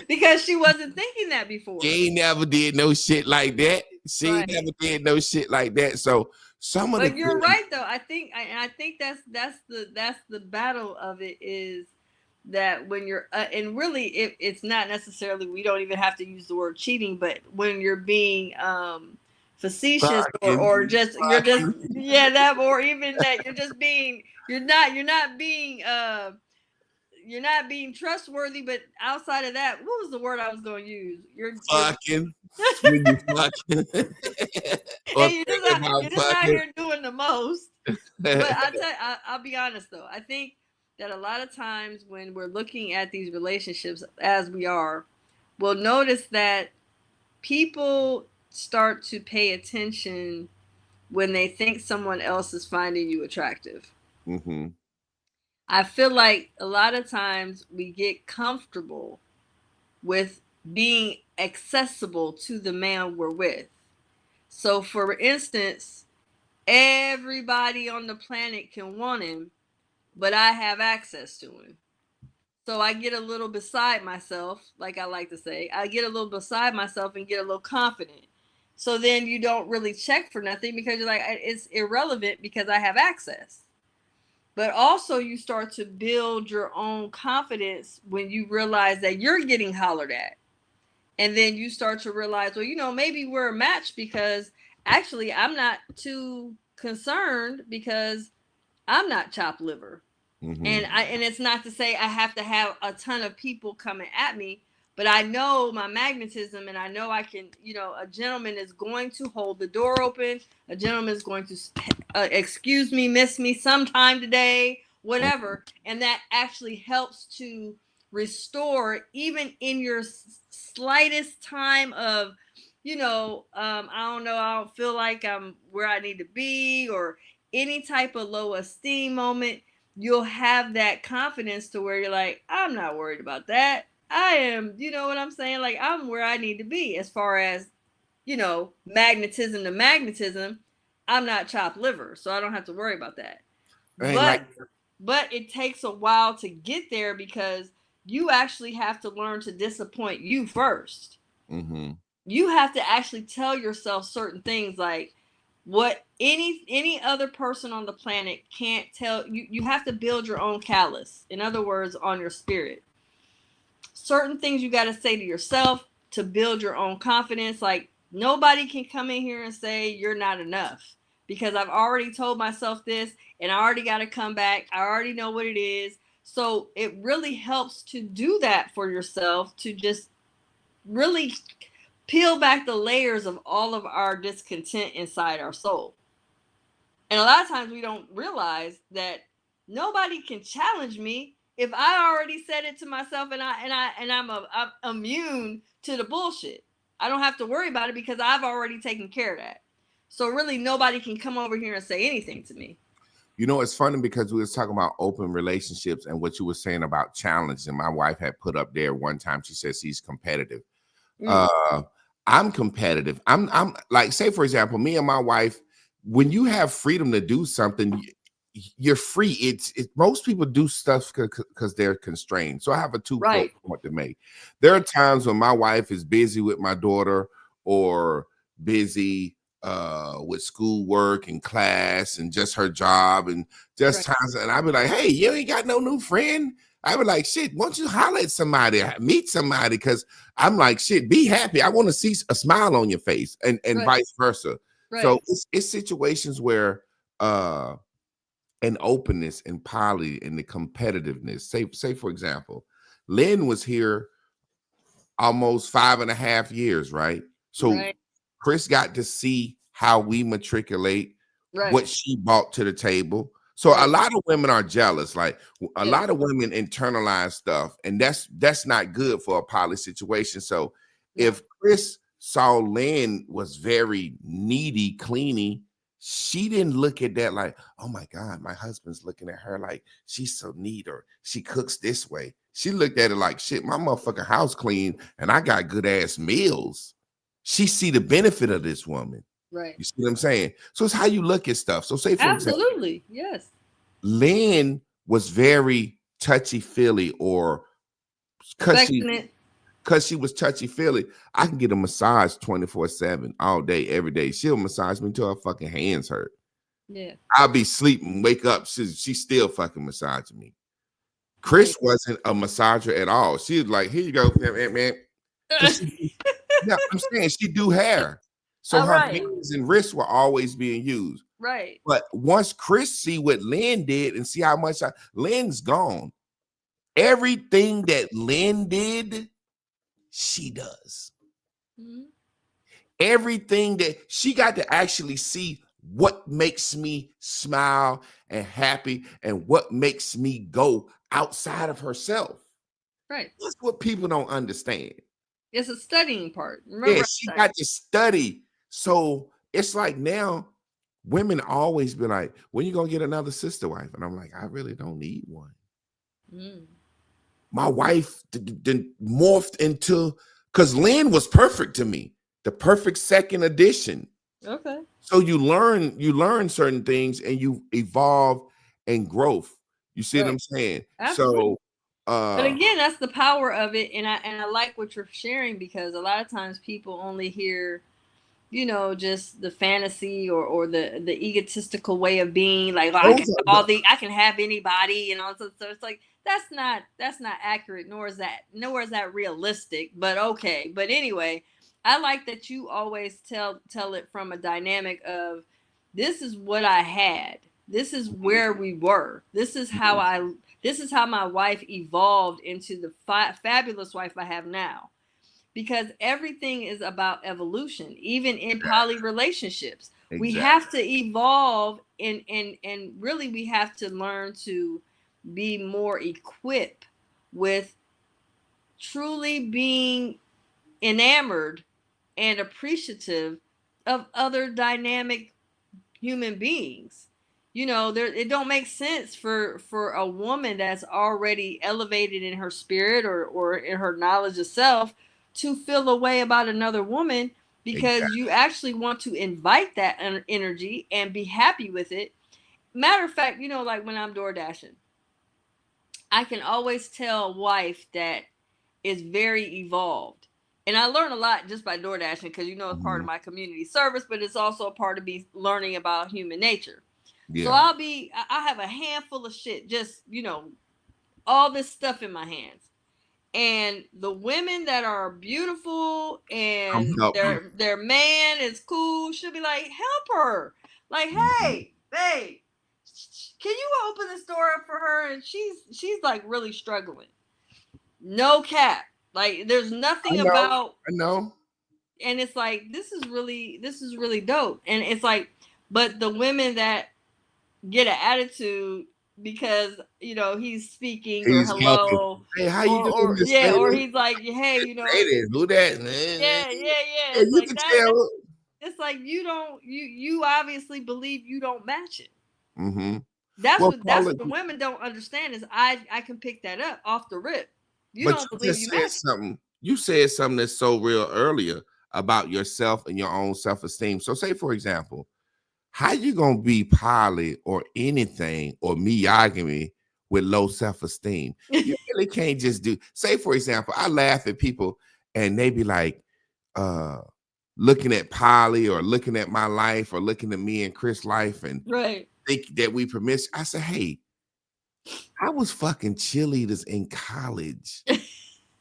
Because she wasn't thinking that before. She ain't never did no shit like that. She ain't never did no shit like that. So some of but you're right though. I think that's the battle of it is that when you're and really it's not necessarily, we don't even have to use the word cheating, but when you're being facetious or just you're just that, or even that you're just being you're not being trustworthy. But outside of that, what was the word I was going to use? You're fucking. When you fucking. Or and you're just out here doing the most. But I'll be honest though. I think that a lot of times when we're looking at these relationships as we are, we'll notice that people start to pay attention when they think someone else is finding you attractive. Mm-hmm. I feel like a lot of times we get comfortable with being accessible to the man we're with. So, for instance, everybody on the planet can want him, but I have access to him. So I get a little beside myself, like I like to say. I get a little beside myself and get a little confident. So then you don't really check for nothing because you're like, it's irrelevant because I have access. But also you start to build your own confidence when you realize that you're getting hollered at. And then you start to realize, well, maybe we're a match because actually I'm not too concerned because I'm not chopped liver. Mm-hmm. And it's not to say I have to have a ton of people coming at me, but I know my magnetism, and I know I can, a gentleman is going to hold the door open. A gentleman is going to excuse me, miss me sometime today, whatever. And that actually helps to restore, even in your slightest time of, I don't know, I don't feel like I'm where I need to be, or any type of low esteem moment. You'll have that confidence to where you're like, I'm not worried about that. I am, you know what I'm saying? Like, I'm where I need to be as far as, magnetism to magnetism. I'm not chopped liver, so I don't have to worry about that. But it takes a while to get there because you actually have to learn to disappoint you first. Mm-hmm. You have to actually tell yourself certain things like, what any other person on the planet can't tell you. You have to build your own callus, in other words, on your spirit. Certain things you got to say to yourself to build your own confidence. Like, nobody can come in here and say you're not enough, because I've already told myself this, and I already got to come back. I already know what it is. So it really helps to do that for yourself, to just really peel back the layers of all of our discontent inside our soul. And a lot of times we don't realize that nobody can challenge me if I already said it to myself, and I'm immune to the bullshit. I don't have to worry about it because I've already taken care of that. So really nobody can come over here and say anything to me. It's funny because we was talking about open relationships and what you were saying about challenge. And my wife had put up there one time, she says she's competitive. I'm competitive. I'm like, say for example, me and my wife, when you have freedom to do something, you're free. It's most people do stuff because they're constrained. So I have a two-fold point to make. There are times when my wife is busy with my daughter or busy with schoolwork and class and just her job, and just times, and I'll be like, hey, you ain't got no new friend. I would like, shit, why don't you holler at somebody, meet somebody? Because I'm like, shit, be happy. I want to see a smile on your face, and vice versa. So it's situations where an openness and poly and the competitiveness. Say for example, Lynn was here almost 5.5 years, right? So Chris got to see how we matriculate, what she brought to the table. So a lot of women are jealous. Like a lot of women internalize stuff, and that's not good for a poly situation. So if Chris saw Lynn was very needy, cleany, she didn't look at that like, oh my God, my husband's looking at her like she's so neat, or she cooks this way. She looked at it like, shit, my motherfucking house clean and I got good ass meals. She see the benefit of this woman. Right. You see what I'm saying? So it's how you look at stuff. So say for example, yes. Lynn was very touchy-feely, or because she was touchy-feely, I can get a massage 24/7 all day, every day. She'll massage me until her fucking hands hurt. Yeah. I'll be sleeping, wake up, she's still fucking massaging me. Chris wasn't a massager at all. She was like, "Here you go, man." Because yeah, I'm saying she do hair, so All her right. hands and wrists were always being used. Right. But once Chris see what Lynn did and see how much Lynn's gone, everything that Lynn did, she does. Mhm. Everything that she got to actually see what makes me smile and happy and what makes me go outside of herself. Right. That's what people don't understand. It's a studying part. Yeah, Remember, she got to study. So it's like now women always be like, when you gonna get another sister wife? And I'm like, I really don't need one. Mm. My wife then morphed into, because Lynn was perfect to me, the perfect second edition. Okay. So you learn certain things and you evolve and growth. You see what Right. I'm saying? Absolutely. So But again, that's the power of it, and I like what you're sharing, because a lot of times people only hear, just the fantasy or the egotistical way of being, like, well, those are the I can have anybody and all. So it's like that's not accurate, nor is that realistic. But okay, but anyway, I like that you always tell it from a dynamic of, this is what I had, this is where we were, this is how my wife evolved into the fabulous wife I have now, because everything is about evolution, even in poly relationships. We exactly. have to evolve, and really we have to learn to be more equipped with truly being enamored and appreciative of other dynamic human beings. It don't make sense for a woman that's already elevated in her spirit or in her knowledge of self to feel a way about another woman, because Exactly. you actually want to invite that energy and be happy with it. Matter of fact, like when I'm door dashing, I can always tell wife that is very evolved. And I learn a lot just by door dashing, because it's part of my community service, but it's also a part of me learning about human nature. So Yeah. I have a handful of shit, just, all this stuff in my hands. And the women that are beautiful I'm and helping. their man is cool should be like, help her. Like, hey, babe, can you open this door up for her? And she's like really struggling. No cap. Like, there's I nothing know. about, I know. and it's like, this is really dope. And it's like, but the women that get an attitude because he's speaking, or He's helping. hello, Hey, how you doing, or Miss yeah, or Lady? he's like, hey, Lady, who that? yeah, Yeah, it's you like can that. tell. It's like, you obviously believe you don't match it. Mm-hmm. That's Well, what Carla, the women don't understand, is I can pick that up off the rip. You but don't you believe just you said match it. something. You said something that's so real earlier about yourself and your own self-esteem. So, say for example, how you gonna be poly or anything or Miyagi with low self-esteem? You really can't just do. Say for example, I laugh at people and they be like, uh, looking at Polly or looking at my life or looking at me and Chris' life and Right. think that we permit. I said, hey, I was fucking cheerleaders in college.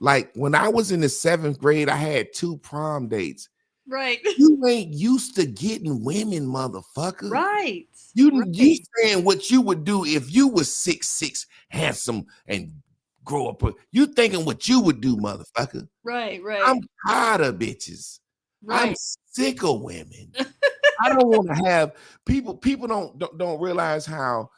Like when I was in the 7th grade, I had 2 prom dates. Right. You ain't used to getting women, motherfucker. Right. You Right. saying what you would do if you was 6'6", handsome, and grow up. You thinking what you would do, motherfucker. Right. I'm Right. tired of bitches. I'm Right. sick of women. I don't want to have people don't realize how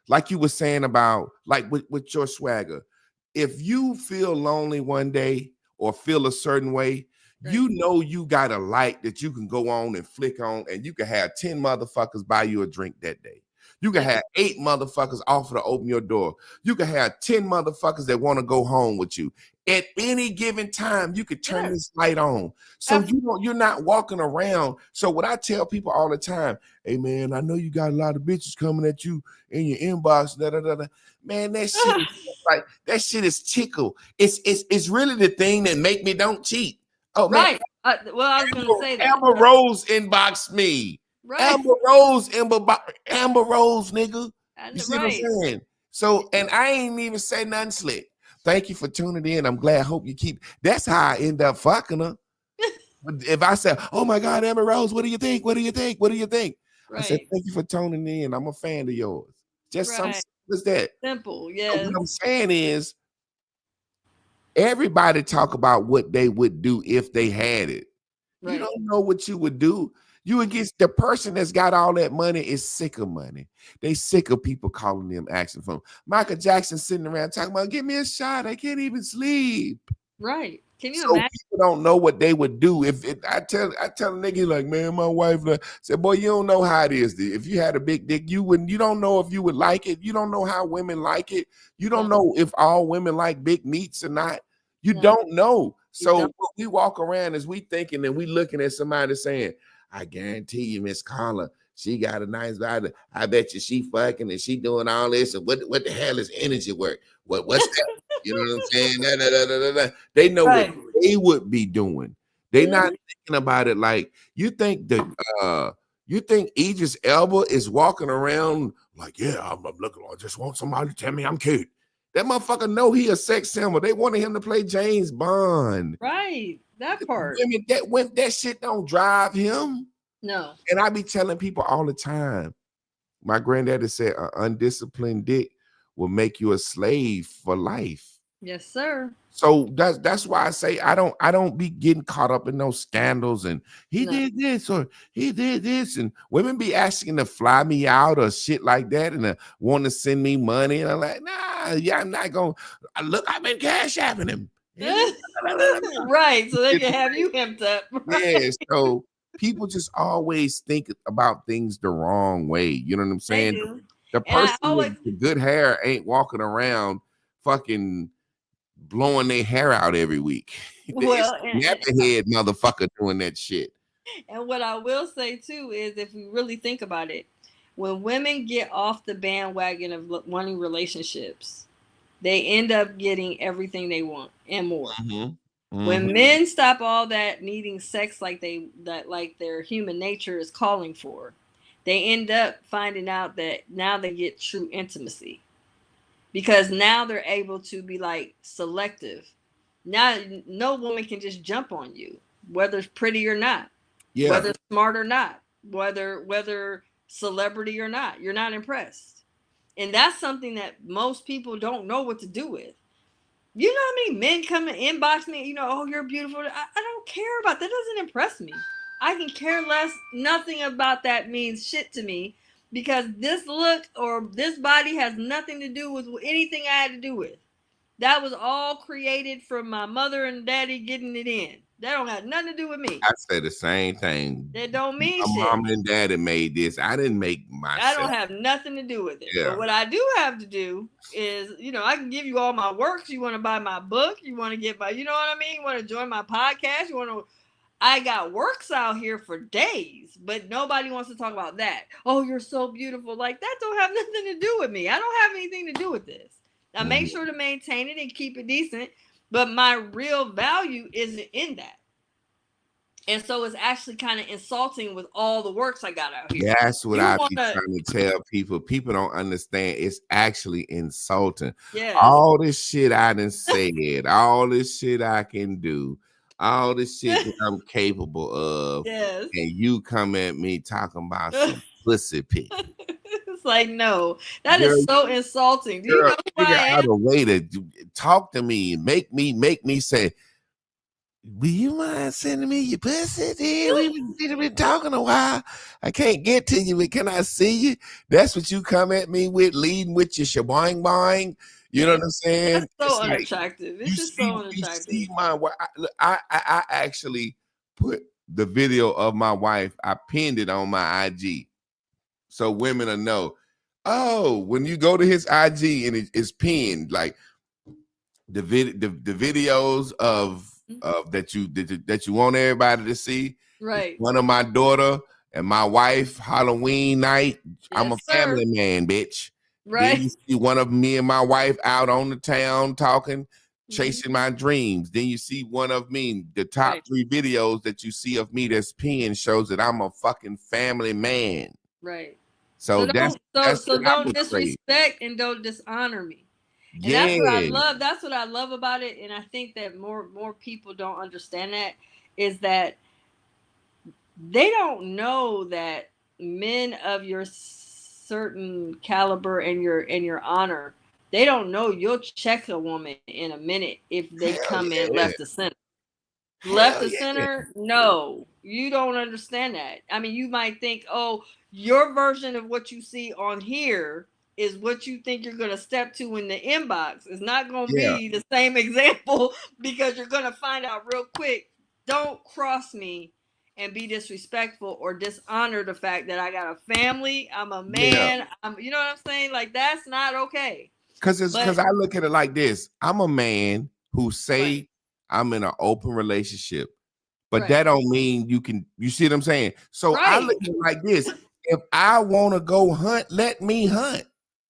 like you were saying about like with your swagger. If you feel lonely one day or feel a certain way, Right. you know you got a light that you can go on and flick on, and you can have 10 motherfuckers buy you a drink that day. You can Yeah. have 8 motherfuckers offer to open your door. You can have 10 motherfuckers that want to go home with you. At any given time, you could turn Yes. this light on. So you're not walking around. So what I tell people all the time, hey man, I know you got a lot of bitches coming at you in your inbox. Da, da, da, da. Man, that shit is like that shit is tickle. It's really the thing that make me don't cheat. Oh man, Right. Well, I was going to say that. Amber Rose inboxed me. Right. Amber Rose, Amber Rose, nigga. You see what I'm Right. saying? So, and I ain't even say nothing slick. Thank you for tuning in. I'm glad. Hope you keep. That's how I end up fucking her. But if I say, "Oh my God, Emma Rose, what do you think? What do you think? What do you think?" I said, Right. "Thank you for tuning in. I'm a fan of yours." Just some Right. simple as that. Simple. So Yes. what I'm saying is, everybody talk about what they would do if they had it. You Right. don't know what you would do. You would get the person that's got all that money is sick of money. They sick of people calling them asking for them. Michael Jackson sitting around talking about, "Give me a shot. I can't even sleep." Right. Can you So imagine? people don't know what they would do if it, I tell a nigga like, "Man, my wife said, boy, you don't know how it is. If you had a big dick, you don't know if you would like it. You don't know how women like it. You don't No. know if all women like big meats or not. You No. don't know." You So don't. what we walk around is we thinking and we looking at somebody saying, "I guarantee you, Miss Carla, she got a nice body. I bet you she fucking and she doing all this. And what the hell is energy work? What's that?" You know what I'm saying? Da, da, da, da, da. They know what Right. they would be doing. They not Mhm. thinking about it like you think that you think Idris Elba is walking around like, "Yeah, I'm looking, I just want somebody to tell me I'm cute." That motherfucker know he a sex symbol. They wanted him to play James Bond. Right. That part. Women that shit don't drive him. No. And I be telling people all the time. My granddaddy said an undisciplined dick will make you a slave for life. Yes, sir. So that's why I say I don't be getting caught up in those scandals and he No. did this or he did this, and women be asking to fly me out or shit like that and want to send me money, and I'm like, nah, yeah, I'm not gonna look. I've been cash apping him. Right. So they can have you hemmed up. Right. Yeah, so people just always think about things the wrong way. You know what I'm They saying? do. The And I person always, with the good hair ain't walking around fucking blowing their hair out every week. It's well, a nappy head motherfucker doing that shit. and what I will say too is if we really think about it, when women get off the bandwagon of wanting relationships, they end up getting everything they want and more. When men stop all that needing sex like their human nature is calling for, they end up finding out that now they get true intimacy because now they're able to be like selective. Now no woman can just jump on you, whether it's pretty or not, Yeah. whether smart or not, whether celebrity or not. You're not impressed. And that's something that most people don't know what to do with. You know how many men come and inbox me, oh, you're beautiful. I don't care about that. Doesn't impress me. I can care less. Nothing about that means shit to me because this look or this body has nothing to do with anything I had to do with. That was all created from my mother and daddy getting it in. That don't have nothing to do with me. I say the same thing. That don't mean My shit. mom and daddy made this. I didn't make myself. I don't have nothing to do with it. Yeah. But what I do have to do is, I can give you all my works. You want to buy my book? You want to get my, you know what I mean? You want to join my podcast? I got works out here for days, but nobody wants to talk about that. Oh, you're so beautiful. Like that don't have nothing to do with me. I don't have anything to do with this. I make sure to maintain it and keep it decent, but my real value isn't in that. And so it's actually kind of insulting with all the works I got out here. That's what I be trying to tell people. People don't understand. It's actually insulting. Yes. All this shit I done said, all this shit I can do, all this shit that I'm capable of. Yes. And you come at me talking about some pussy pick. It's like, no, that is so insulting. Do you know who I am? Out a way to talk to me and make me say, will you mind sending me your pussy? We've been talking a while. I can't get to you, but can I see you? That's what you come at me with, leading with your shaboing boing. You know what I'm saying? That's so unattractive. It's just so unattractive. You see I actually put the video of my wife. I pinned it on my IG, so women will know. Oh, when you go to his IG and it's pinned, like the videos of that you want everybody to see. Right. One of my daughter and my wife Halloween night. Yes, I'm a family man, bitch. Right. Then you see one of me and my wife out on the town talking, chasing my dreams. Then you see one of me. The top 3 videos that you see of me that's pinned shows that I'm a fucking family man. Right. So that's what I don't would say. disrespect and don't dishonor me. And that's what I Yeah, love. That's what I love about it. And I think that more people don't understand that, is that they don't know that men of your certain caliber and your honor, they don't know you'll check a woman in a minute if they hell come in yeah, left to center. Left hell of yeah, center, no, you don't understand that. I mean, you might think, oh, your version of what you see on here is what you think you're going to step to in the inbox. It's not going to yeah, be the same example, because you're going to find out real quick. Don't cross me and be disrespectful or dishonor the fact that I got a family, I'm a yeah. man, you know what I'm saying? Like, that's not okay. Because But I look at it like this: I'm a man who right, say I'm in an open relationship, but that right, don't mean you can. You see what I'm saying? So I look right, at it like this: if I want to go hunt, let me hunt.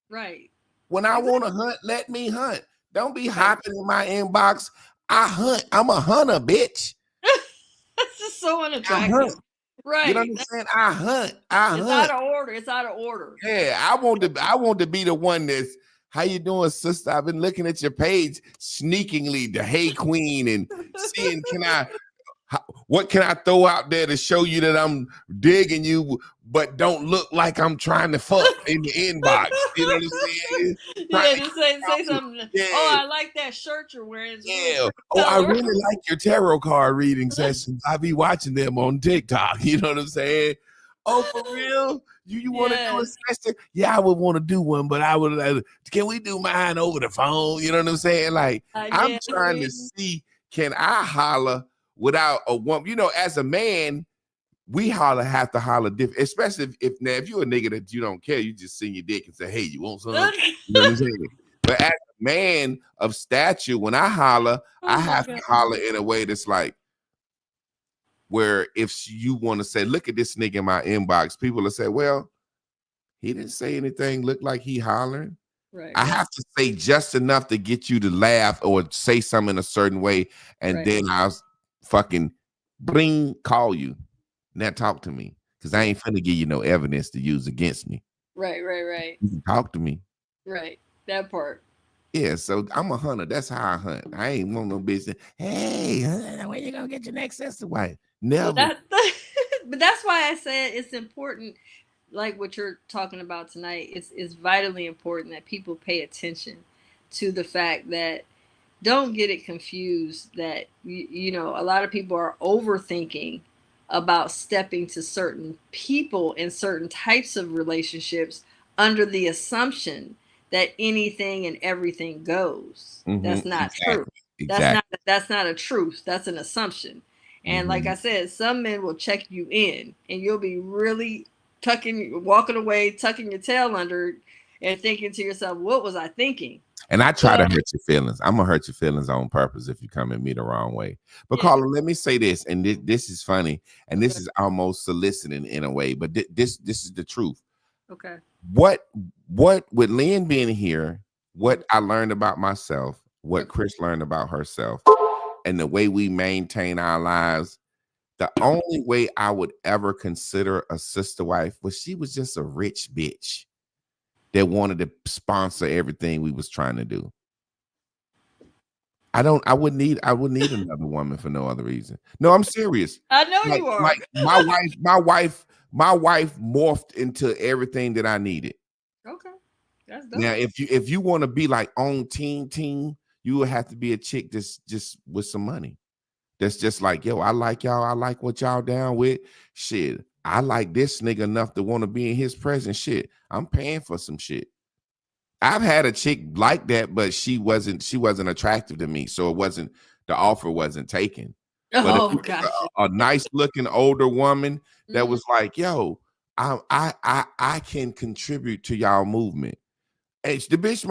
right. When I want to Exactly. hunt, let me hunt. Don't be Right. hopping in my inbox. I hunt. I'm a hunter, bitch. That's just so I hunt. unattractive. You know what Right. I'm saying? I hunt. I It's hunt. out of order. It's out of order. Yeah, I want to be the one that's how you doing, sister? I've been looking at your page sneakingly, the Hey Queen, and seeing what can I throw out there to show you that I'm digging you, but don't look like I'm trying to fuck in the inbox. You know what I'm saying? Trying Yeah, to just say get something. Oh, yeah, I like that shirt you're wearing. It's a real yeah. pretty Oh, I color. really like your tarot card reading sessions. I be watching them on TikTok. You know what I'm saying? Oh, for real? You want to do Yes. a session? Yeah, I would want to do one, but I would. Can we do mine over the phone? You know what I'm saying? Like I'm Yeah. trying to see, can I holler without a woman? You know, as a man, we have to holler different, especially if you're a nigga that you don't care, you just send your dick and say, hey, you want some? You know what I'm saying? But as a man of stature, when I holler, I Oh my have to god. holler in a way that's like where if you want to say, look at this nigga in my inbox, people will say, well, he didn't say anything, look like he hollering. Right. I Right. have to say just enough to get you to laugh or say something in a certain way, and Right. then I'll fucking call you. Now talk to me, because I ain't finna give you no evidence to use against me. Right. Right. Right. You can talk to me. Right. That part. Yeah, so I'm a hunter. That's how I hunt. I ain't want no bitch that, hey, where you gonna get your next sister wife? Well, Never. but that's why I said it's important. Like what you're talking about tonight, it's vitally important that people pay attention to the fact that, don't get it confused, that a lot of people are overthinking about stepping to certain people in certain types of relationships under the assumption that anything and everything goes. That's not true. Exactly. Exactly. That's not a truth. That's an assumption. And like Mm-hmm. I said, some men will check you in and you'll be really walking away, tucking your tail under, and thinking to yourself, what was I thinking? And I try to So hurt your feelings. I'm gonna hurt your feelings on purpose if you come at me the wrong way. But yeah. Carla, let me say this, and this is funny, and this is almost soliciting in a way, but this is the truth. Okay. What with Lynn being here, what I learned about myself, what Chris learned about herself, and the way we maintain our lives, the only way I would ever consider a sister wife was she was just a rich bitch that wanted to sponsor everything we was trying to do. I would need another woman for no other reason. No, I'm serious. I know Like you are. like my wife morphed into everything that I needed. Okay. That's Now, dope. if you want to be like on team, you would have to be a chick that's just with some money. That's just like, yo, I like y'all. I like what y'all down with. Shit, I like this nigga enough to want to be in his presence. Shit, I'm paying for some shit. I've had a chick like that, but she wasn't attractive to me, so the offer wasn't taken. But if Oh, it was gotcha. a nice looking older woman that Mhm. was like, yo, I can contribute to y'all movement. Hey, the bitch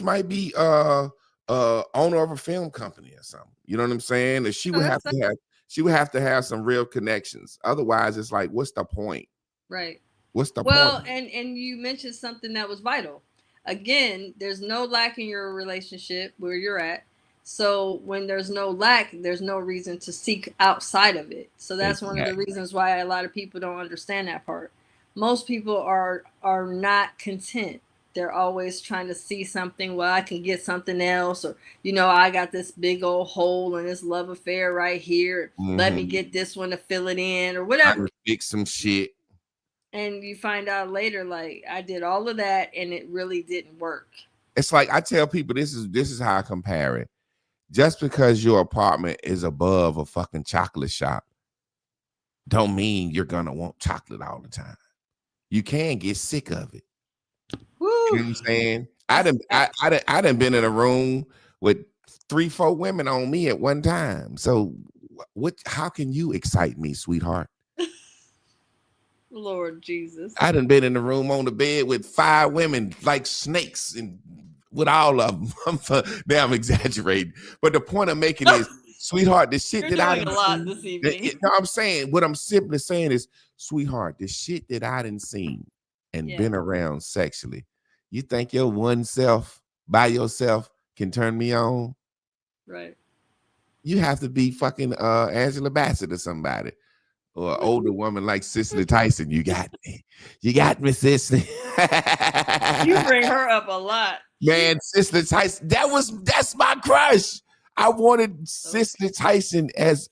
might be owner of a film company or something. You know what I'm saying? And Oh, that's dope. she would have to have some real connections. Otherwise, it's like, what's the point? Right. What's the point? Well, and you mentioned something that was vital. Again, there's no lack in your relationship where you're at. So when there's no lack, there's no reason to seek outside of it. So that's one of the Exactly. reasons why a lot of people don't understand that part. most people are not content. They're always trying to see something. Well, I can get something else, or I got this big old hole in this love affair right here. Let me get this one to fill it in, or I whatever. can fix some shit. And you find out later, like, I did all of that, and it really didn't work. It's like I tell people this is how I compare it. Just because your apartment is above a fucking chocolate shop, don't mean you're gonna want chocolate all the time. You can get sick of it. Woo. You know what I'm saying? I done been in a room with 3-4 women on me at one time. So what? How can you excite me, sweetheart? Lord Jesus. I done been in the room on the bed with 5 women like snakes and with all of them. Now I'm exaggerating, but the point I'm making is, sweetheart, the shit You're that doing I a lot this evening. no, I'm saying what I'm simply saying is, sweetheart, the shit that I done seen and been around sexually, you think your one self by yourself can turn me on? Right. You have to be fucking Angela Bassett or somebody. Or an older woman like Cicely Tyson. You got me, Cicely. You bring her up a lot. Man, Cicely Tyson, that's my crush. I wanted Cicely Tyson as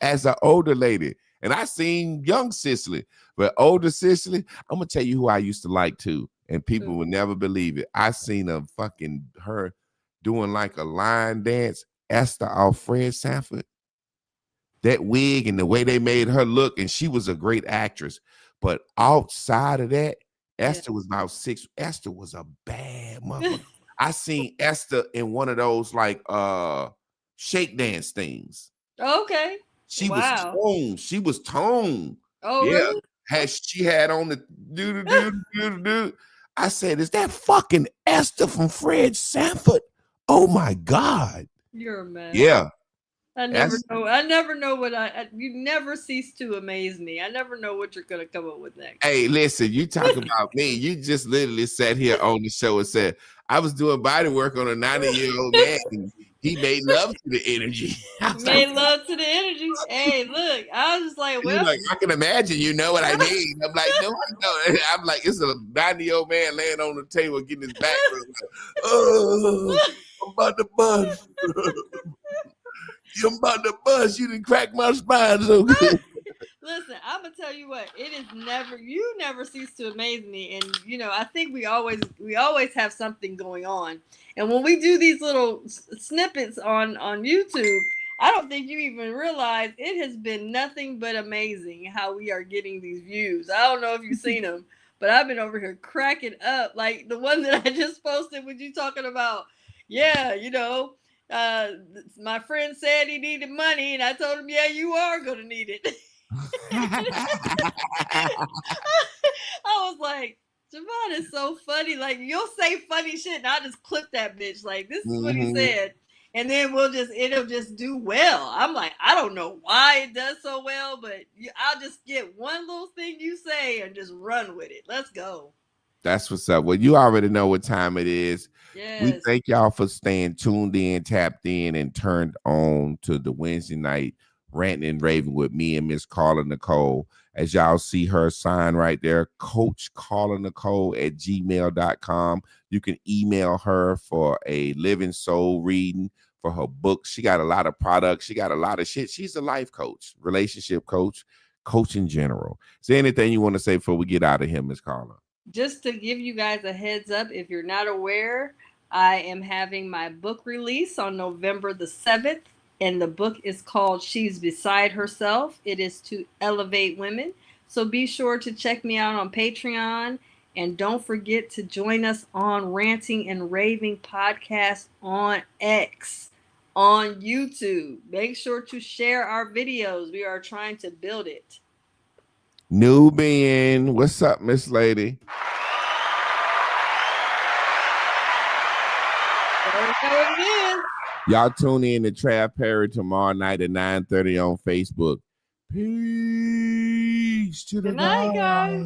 an older lady. And I seen young Cicely, but older Cicely, I'm gonna tell you who I used to like too. And people would never believe it. I seen her doing like a line dance, Esther off Fred Sanford. That wig and the way they made her look, and she was a great actress. But outside of that, Esther was about 6. Esther was a bad motherfucker. I seen Esther in one of those like shake dance things. Okay. She was toned. She was toned. Oh, really? She had on the do. I said, is that fucking Esther from Fred Sanford? Oh my God. You're a mess. Yeah. I never know what you never cease to amaze me. I never know what you're gonna come up with next. Hey, listen, you talk about me. You just literally sat here on the show and said, I was doing body work on a 90-year-old man and he made love to the energy. Love to the energy. Hey, look, I was just like, well, like, I can imagine, you know what I mean? I'm like, no, I know. I'm like, it's a 90-year-old man laying on the table getting his back. Oh, I'm about to bust. I'm about to bust. You didn't crack my spine so good. Listen, I'm gonna tell you what. You never cease to amaze me, and I think we always have something going on. And when we do these little snippets on YouTube, I don't think you even realize it has been nothing but amazing how we are getting these views. I don't know if you've seen them, but I've been over here cracking up. Like the one that I just posted with you talking about, my friend said he needed money, and I told him, yeah, you are gonna need it. I was like, Javon is so funny. Like, you'll say funny shit, and I'll just clip that bitch. Like, this is what he said, and then it'll just do well. I'm like, I don't know why it does so well, but I'll just get one little thing you say and just run with it. Let's go. That's what's up. Well, you already know what time it is. Yes. We thank y'all for staying tuned in, tapped in, and turned on to the Wednesday night Ranting and Raving with me and Miss Carla Nicole. As y'all see her sign right there, Coach Carla Nicole at gmail.com. You can email her for a Living Soul reading for her book. She got a lot of products. She got a lot of shit. She's a life coach, relationship coach in general. Is there anything you want to say before we get out of here, Miss Carla? Just to give you guys a heads up, if you're not aware, I am having my book release on November the 7th, and the book is called She's Beside Herself. It is to elevate women. So be sure to check me out on Patreon, and don't forget to join us on Ranting and Raving podcast on X, on YouTube. Make sure to share our videos. We are trying to build it. Nubian, what's up, Miss Lady? Y'all tune in to Trav Perry tomorrow night at 9:30 on Facebook. Peace to the Good night, guys.